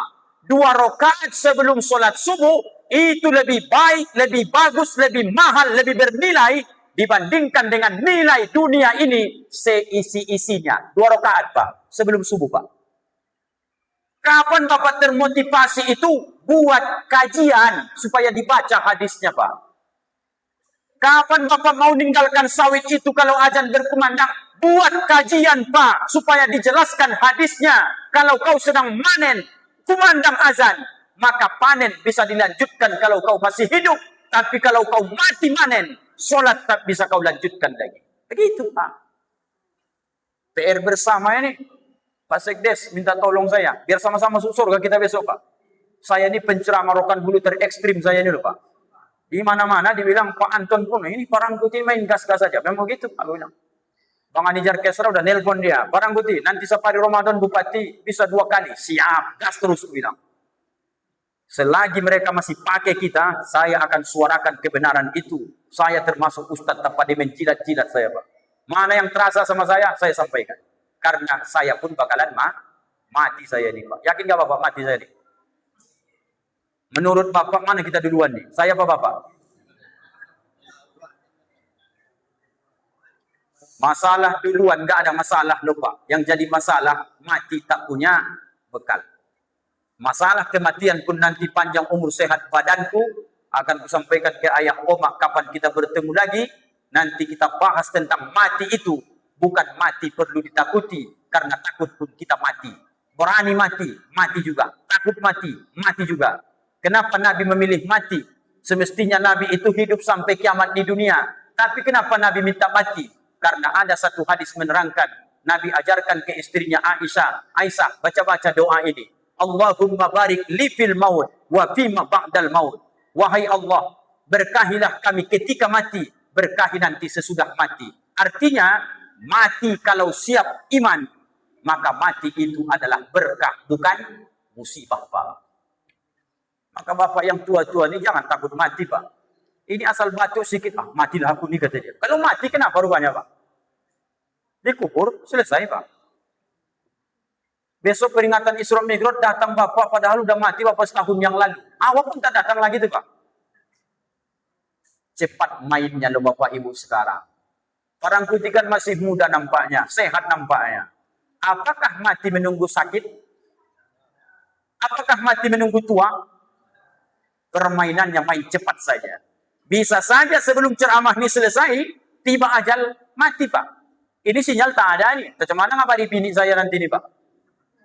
2 rakaat sebelum sholat subuh itu lebih baik, lebih bagus, lebih mahal, lebih bernilai dibandingkan dengan nilai dunia ini seisi-isinya. 2 rakaat Pak, sebelum subuh Pak. Kapan Bapak termotivasi itu? Buat kajian supaya dibaca hadisnya Pak. Kapan Bapak mau meninggalkan sawit itu kalau azan berkumandang? Buat kajian Pak, supaya dijelaskan hadisnya. Kalau kau sedang manen, kumandang azan, maka panen bisa dilanjutkan kalau kau masih hidup. Tapi kalau kau mati manen, sholat tak bisa kau lanjutkan lagi. Begitu Pak. PR bersama ini. Pak Sekdes minta tolong saya, biar sama-sama masuk surga kita besok Pak. Saya ini penceramah rokan hulu terekstrim saya ini loh Pak. Di mana-mana dibilang Pak Anton pun, ini Parang Putih main gas-gas saja. Memang begitu aku bilang. Bang Anijar Kesra udah nelpon dia. Parang Putih, nanti safari Ramadan Bupati bisa 2 kali. Siap, gas terus aku bilang. Selagi mereka masih pakai kita, saya akan suarakan kebenaran itu. Saya termasuk Ustadz tanpa dia menjilat-jilat saya Pak. Mana yang terasa sama saya sampaikan. Karena saya pun bakalan mati saya ini Pak. Yakin gak Bapak mati saya ini? Menurut Bapak mana kita duluan nih? Saya apa Bapak? Masalah duluan, gak ada masalah loh Pak. Yang jadi masalah, mati tak punya bekal. Masalah kematian pun nanti panjang umur sehat badanku, akan kusampaikan ke ayah omak kapan kita bertemu lagi. Nanti kita bahas tentang mati itu. Bukan mati perlu ditakuti, karena takut pun kita mati. Berani mati, mati juga. Takut mati, mati juga. Kenapa Nabi memilih mati? Semestinya Nabi itu hidup sampai kiamat di dunia. Tapi kenapa Nabi minta mati? Karena ada satu hadis menerangkan, Nabi ajarkan ke istrinya Aisyah, baca-baca doa ini. Allahumma barik li fil maut wa fima ba'dal maut. Wahai Allah, berkahilah kami ketika mati, berkahi nanti sesudah mati. Artinya, mati kalau siap iman, maka mati itu adalah berkah, bukan musibah, Pak. Maka bapak yang tua-tua ini jangan takut mati, Pak. Ini asal batuk sedikit, matilah aku nih, kata dia. Kalau mati kenapa rupanya, Pak? Dikubur, selesai, Pak. Besok peringatan Isra Mi'raj datang bapak, padahal udah mati bapak setahun yang lalu. Awak pun tak datang lagi tuh, Pak. Cepat mainnya lo bapak ibu sekarang. Orang putih kan masih muda nampaknya, sehat nampaknya. Apakah mati menunggu sakit? Apakah mati menunggu tua? Permainannya main cepat saja. Bisa saja sebelum ceramah ini selesai, tiba ajal, mati, Pak. Ini sinyal tak ada nih. Macam mana ngabari bini saya nanti nih, Pak?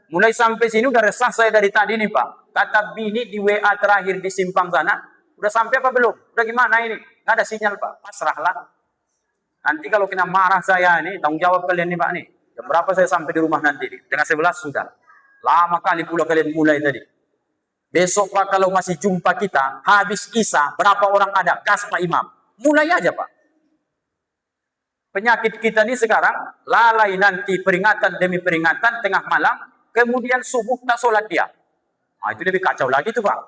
Mulai sampai sini udah resah saya dari tadi nih, Pak. Kata bini di WA terakhir di simpang sana, udah sampai apa belum? Udah gimana ini? Nggak ada sinyal, Pak. Pasrahlah. Nanti kalau kena marah saya nih, tanggung jawab kalian nih, Pak nih. Jam berapa saya sampai di rumah nanti nih? Tengah 11 sudah. Lama kali pula kalian mulai tadi. Besok, Pak, kalau masih jumpa kita, habis Isya, berapa orang ada? Gas, Pak Imam. Mulai aja, Pak. Penyakit kita ini sekarang, lalai nanti peringatan demi peringatan, tengah malam, kemudian subuh tak sholat dia. Nah, itu lebih kacau lagi tuh, Pak.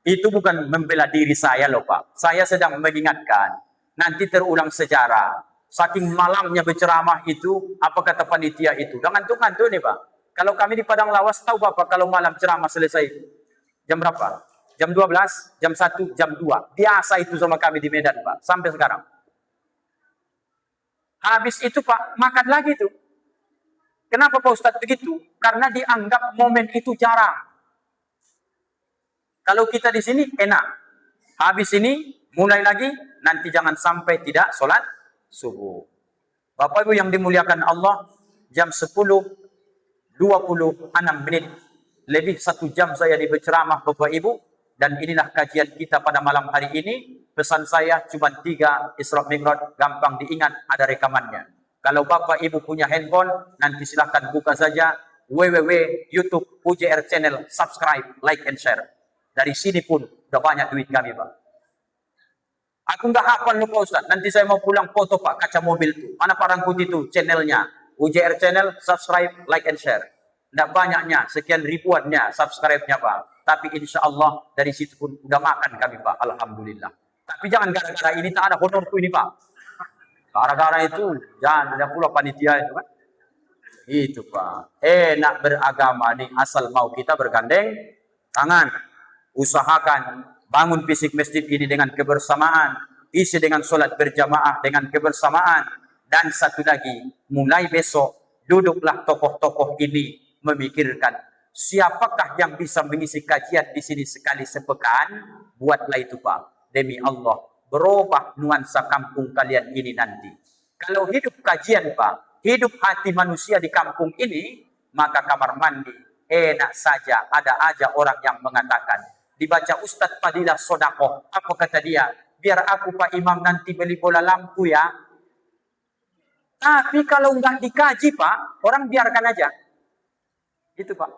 Itu bukan membela diri saya loh, Pak. Saya sedang mengingatkan. Nanti terulang sejarah. Saking malamnya berceramah itu, apa kata panitia itu? Udah ngantuk-ngantuk nih, Pak. Kalau kami di Padang Lawas, tahu Bapak kalau malam ceramah selesai? Jam berapa? Jam 12, jam 1, jam 2. Biasa itu sama kami di Medan, Pak. Sampai sekarang. Habis itu, Pak, makan lagi tuh. Kenapa Pak Ustadz begitu? Karena dianggap momen itu jarang. Kalau kita di sini enak. Habis ini mulai lagi, nanti jangan sampai tidak sholat subuh. Bapak Ibu yang dimuliakan Allah, jam 10:26 menit. Lebih 1 jam saya berceramah Bapak Ibu. Dan inilah kajian kita pada malam hari ini. Pesan saya cuma 3 Isra Mi'raj, gampang diingat, ada rekamannya. Kalau Bapak Ibu punya handphone, nanti silahkan buka saja www.youtube UJR channel, subscribe, like, and share. Dari sini pun udah banyak duit kami, Pak. Aku nggak hafal loh, Pak Ustaz. Nanti saya mau pulang foto, Pak, kaca mobil tuh. Mana Parang Putih tuh channelnya? UJR channel, subscribe, like, and share. Nggak banyaknya, sekian ribuannya subscribe-nya, Pak. Tapi insya Allah dari situ pun udah makan kami, Pak. Alhamdulillah. Tapi jangan gara-gara ini tak ada honorku ini, Pak. Gara-gara itu jangan ada pula panitia itu, Pak. Itu, Pak. Enak beragama nih, asal mau kita bergandeng tangan. Usahakan bangun fisik masjid ini dengan kebersamaan, isi dengan sholat berjamaah dengan kebersamaan. Dan satu lagi, mulai besok duduklah tokoh-tokoh ini memikirkan siapakah yang bisa mengisi kajian di sini sekali sepekan. Buatlah itu, Pak. Demi Allah, berubah nuansa kampung kalian ini nanti. Kalau hidup kajian, Pak, hidup hati manusia di kampung ini, maka kamar mandi enak saja. Ada aja orang yang mengatakan, dibaca Ustadz Fadilah Sodakoh. Apa kata dia? Biar aku, Pak Imam, nanti beli bola lampu ya. Tapi kalau nggak dikaji, Pak, orang biarkan aja. Itu, Pak.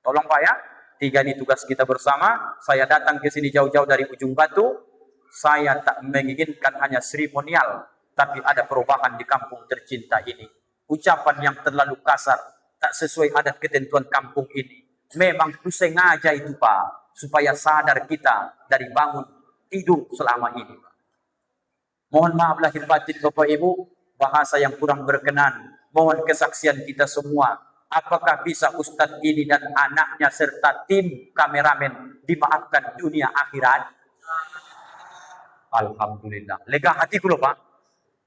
Tolong, Pak, ya. 3 ini tugas kita bersama. Saya datang ke sini jauh-jauh dari Ujung Batu. Saya tak menginginkan hanya seremonial, tapi ada perubahan di kampung tercinta ini. Ucapan yang terlalu kasar, tak sesuai adat ketentuan kampung ini. Memang sengaja itu, Pak, supaya sadar kita dari bangun tidur selama ini, Pak. Mohon maaf lahir batin Bapak Ibu, bahasa yang kurang berkenan. Mohon kesaksian kita semua. Apakah bisa Ustadz ini dan anaknya serta tim kameramen dimaafkan dunia akhirat? Alhamdulillah. Lega hatiku loh, Pak.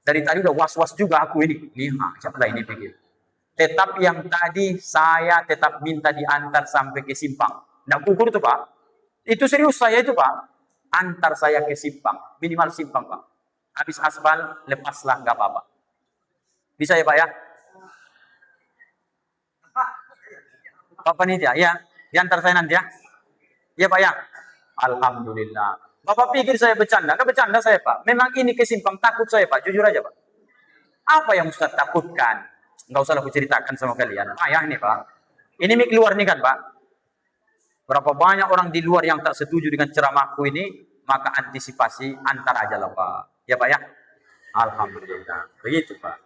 Dari tadi udah was-was juga aku ini. Siapa ini pikir. Tetap yang tadi saya tetap minta diantar sampai ke simpang. Nggak kukur tuh, Pak. Itu serius saya itu, Pak. Antar saya ke simpang. Minimal simpang, Pak. Habis aspal, lepaslah, nggak apa-apa. Bisa ya, Pak, ya? Pak Panitia, ya, diantar saya nanti ya. Ya, Pak, ya. Alhamdulillah. Bapak pikir saya bercanda? Nggak bercanda saya, Pak. Memang ini ke simpang, takut saya, Pak. Jujur aja, Pak. Apa yang Ustaz takutkan? Nggak usah aku ceritakan sama kalian. Payah nih Pak. Ini mik keluar nih kan Pak. Berapa banyak orang di luar yang tak setuju dengan ceramahku ini, maka antisipasi antar aja lah Pak. Ya Pak ya. Alhamdulillah. Begitu Pak.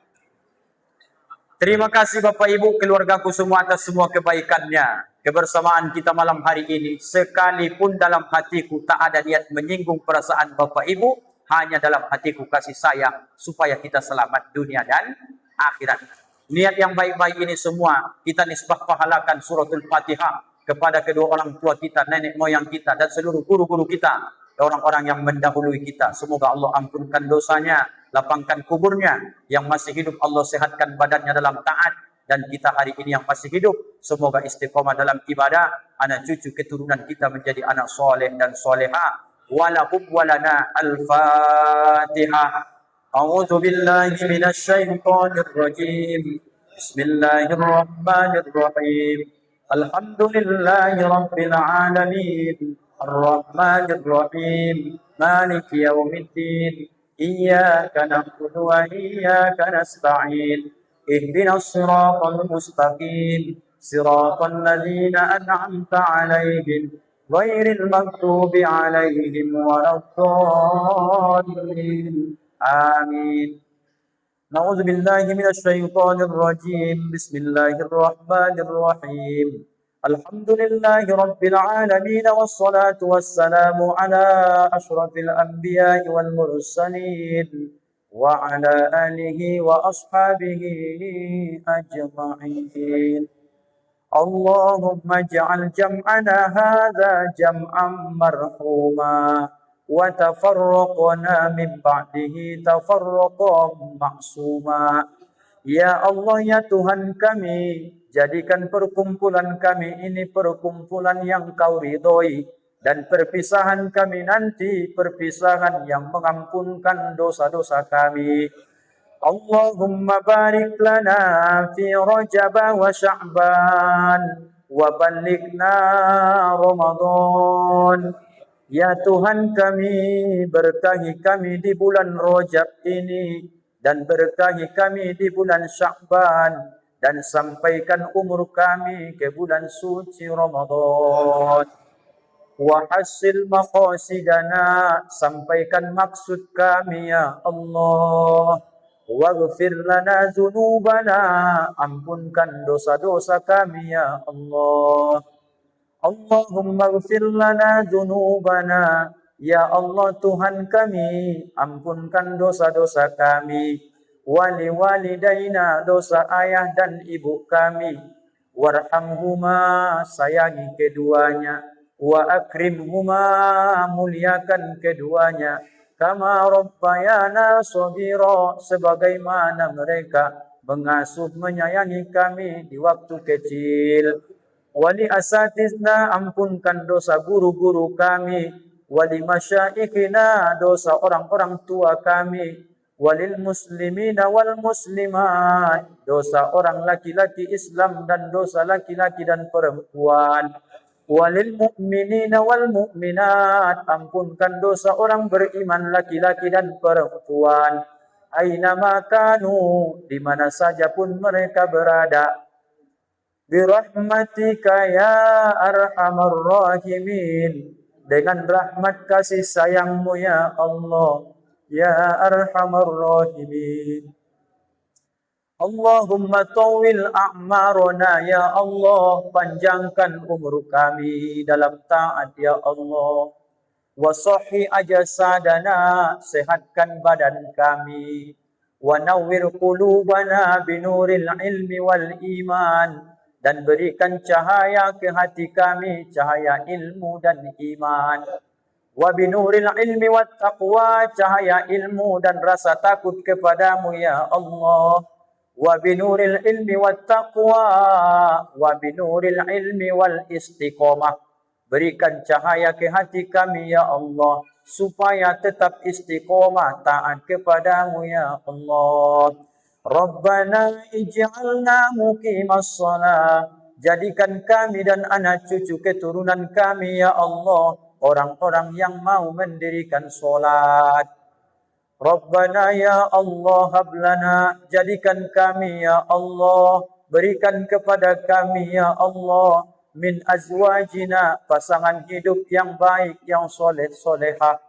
Terima kasih Bapak Ibu, keluargaku semua atas semua kebaikannya. Kebersamaan kita malam hari ini, sekalipun dalam hatiku tak ada niat menyinggung perasaan Bapak Ibu, hanya dalam hatiku kasih sayang supaya kita selamat dunia dan akhirat. Niat yang baik-baik ini semua kita nisbah pahalakan suratul Fatihah kepada kedua orang tua kita, nenek moyang kita, dan seluruh guru-guru kita, orang-orang yang mendahului kita. Semoga Allah ampunkan dosanya, lapangkan kuburnya. Yang masih hidup Allah sehatkan badannya dalam taat. Dan kita hari ini yang masih hidup, semoga istiqomah dalam ibadah. Anak cucu keturunan kita menjadi anak soleh dan soleha. Walahum walana al-Fatihah. A'udzu billahi minasyaitonir rajim. Bismillahirrahmanirrahim. Alhamdulillahi rabbil alamin. Ar-Rahmanir Rahim. Maliki yaumiddin. Iyyaka na'budu wa iyyaka nasta'in. Ihdinas siratal mustaqim. Siratal ladzina an'amta 'alaihim ghairil maghdubi 'alaihim waladdallin. Amin. Na'udzu billahi minasyaitonir rajim. Bismillahirrahmanir rahim. Alhamdulillahi rabbil alamin wassalatu wassalamu ala asyrafil anbiya'i wal mursalin wa ala alihi wa ashabihi ajma'in. Allahumma ij'al jam'ana hadza jam'an marhuma wa tafarraqna min ba'dihi tafarraqan ma'suma. Ya Allah, ya Tuhan kami, jadikan perkumpulan kami ini perkumpulan yang Kau ridhoi, dan perpisahan kami nanti perpisahan yang mengampunkan dosa-dosa kami. Allahumma barik lana fi Rajab wa Sya'ban wa ballighna Ramadan. Ya Tuhan kami, berkahi kami di bulan Rajab ini, dan berkahi kami di bulan Sya'ban, dan sampaikan umur kami ke bulan suci Ramadan. Wa hasil maqasidana, sampaikan maksud kami ya Allah. Waghfir lana dzunubana, ampunkan dosa-dosa kami ya Allah. Allahumma ighfir lana dzunubana, ya Allah Tuhan kami, ampunkan dosa-dosa kami. Wali walidaina, dosa ayah dan ibu kami. Warhamhuma, sayangi keduanya. Wa akrimhuma, muliakan keduanya. Kama rabbayana shaghira, sebagaimana mereka mengasuh menyayangi kami di waktu kecil. Wali asatizna, ampunkan dosa guru-guru kami. Wali masyaikhina, dosa orang-orang tua kami. Walil muslimina wal muslimat, dosa orang laki-laki Islam dan dosa laki-laki dan perempuan. Walil mu'minina wal mu'minat, ampunkan dosa orang beriman laki-laki dan perempuan. Aina makanu, di mana saja pun mereka berada. Birahmatika ya arhamar rahimin, dengan rahmat kasih sayangmu ya Allah, ya arhamar rahimin. Allahumma tawil a'marona ya Allah, panjangkan umur kami dalam taat ya Allah. Wa sahhi ajasadana, sehatkan badan kami. Wa nawwir qulubana binuril ilmi wal iman, dan berikan cahaya ke hati kami, cahaya ilmu dan iman. Wa binuril ilmi wat taqwa, cahaya ilmu dan rasa takut kepadamu ya Allah. Wa binuril ilmi wat taqwa, wa binuril ilmi wal istiqomah, berikan cahaya ke hati kami ya Allah, supaya tetap istiqomah taat kepadamu ya Allah. Rabbana ij'alna muqimas shalah, jadikan kami dan anak cucu keturunan kami ya Allah orang-orang yang mau mendirikan solat. Rabbana ya Allah hablana, jadikan kami ya Allah, berikan kepada kami ya Allah, min azwajina, pasangan hidup yang baik, yang soleh solehah,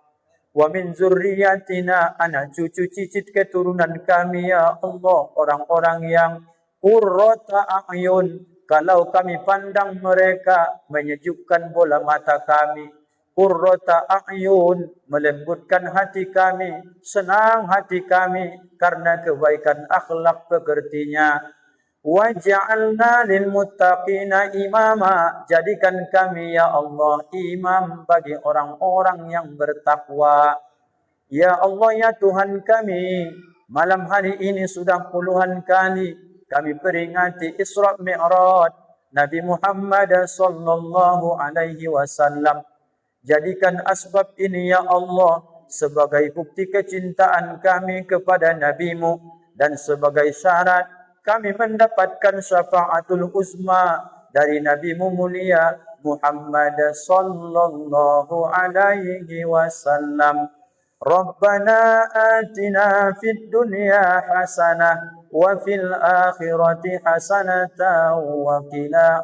wa min zurriyatina, anak cucu cicit keturunan kami ya Allah, orang-orang yang qurrata a'yun, kalau kami pandang mereka menyejukkan bola mata kami. Qurrata a'yun, melembutkan hati kami, senang hati kami karena kebaikan akhlak pekertinya. Waj'alna lil muttaqina imama, jadikan kami ya Allah imam bagi orang-orang yang bertakwa. Ya Allah ya Tuhan kami, malam hari ini sudah puluhan kali kami peringati Isra Mi'raj Nabi Muhammad sallallahu alaihi wasallam. Jadikan asbab ini ya Allah sebagai bukti kecintaan kami kepada Nabi-Mu dan sebagai syarat kami mendapatkan syafaatul uzma dari Nabi-Mu mulia Muhammad sallallahu alaihi wasallam. Rabbana atina fid dunya hasanah wa fil akhirati hasanatan wa qina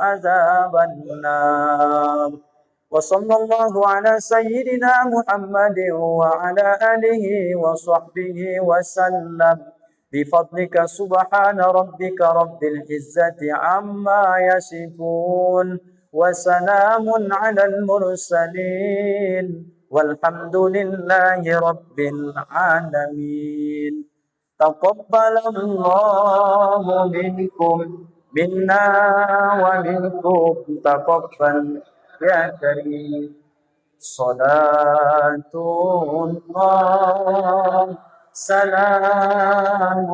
adzabannar. وصلى الله على سيدنا محمد وعلى آله وصحبه وسلم بفضلك سبحان ربك رب العزة عما يصفون وسلام على المرسلين والحمد لله رب العالمين. تقبل الله منكم منا ومنكم تقبل يا كريم. صلاة الله سلام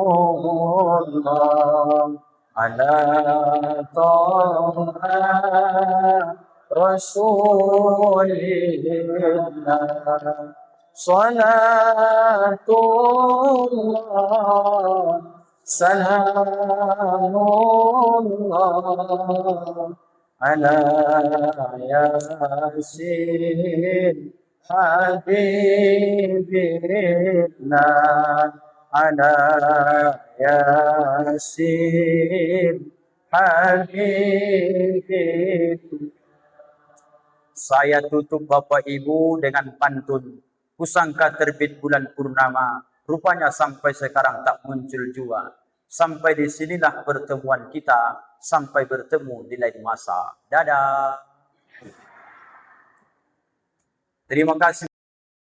الله على طه رسول الله. صلاة الله سلام الله على ياسين حبيبنا على ياسين حبيبنا. Saya tutup Bapak Ibu dengan pantun. Kusangka terbit bulan purnama, rupanya sampai sekarang tak muncul jua. Sampai di sinilah pertemuan kita, sampai bertemu di lain masa. Dadah. Terima kasih.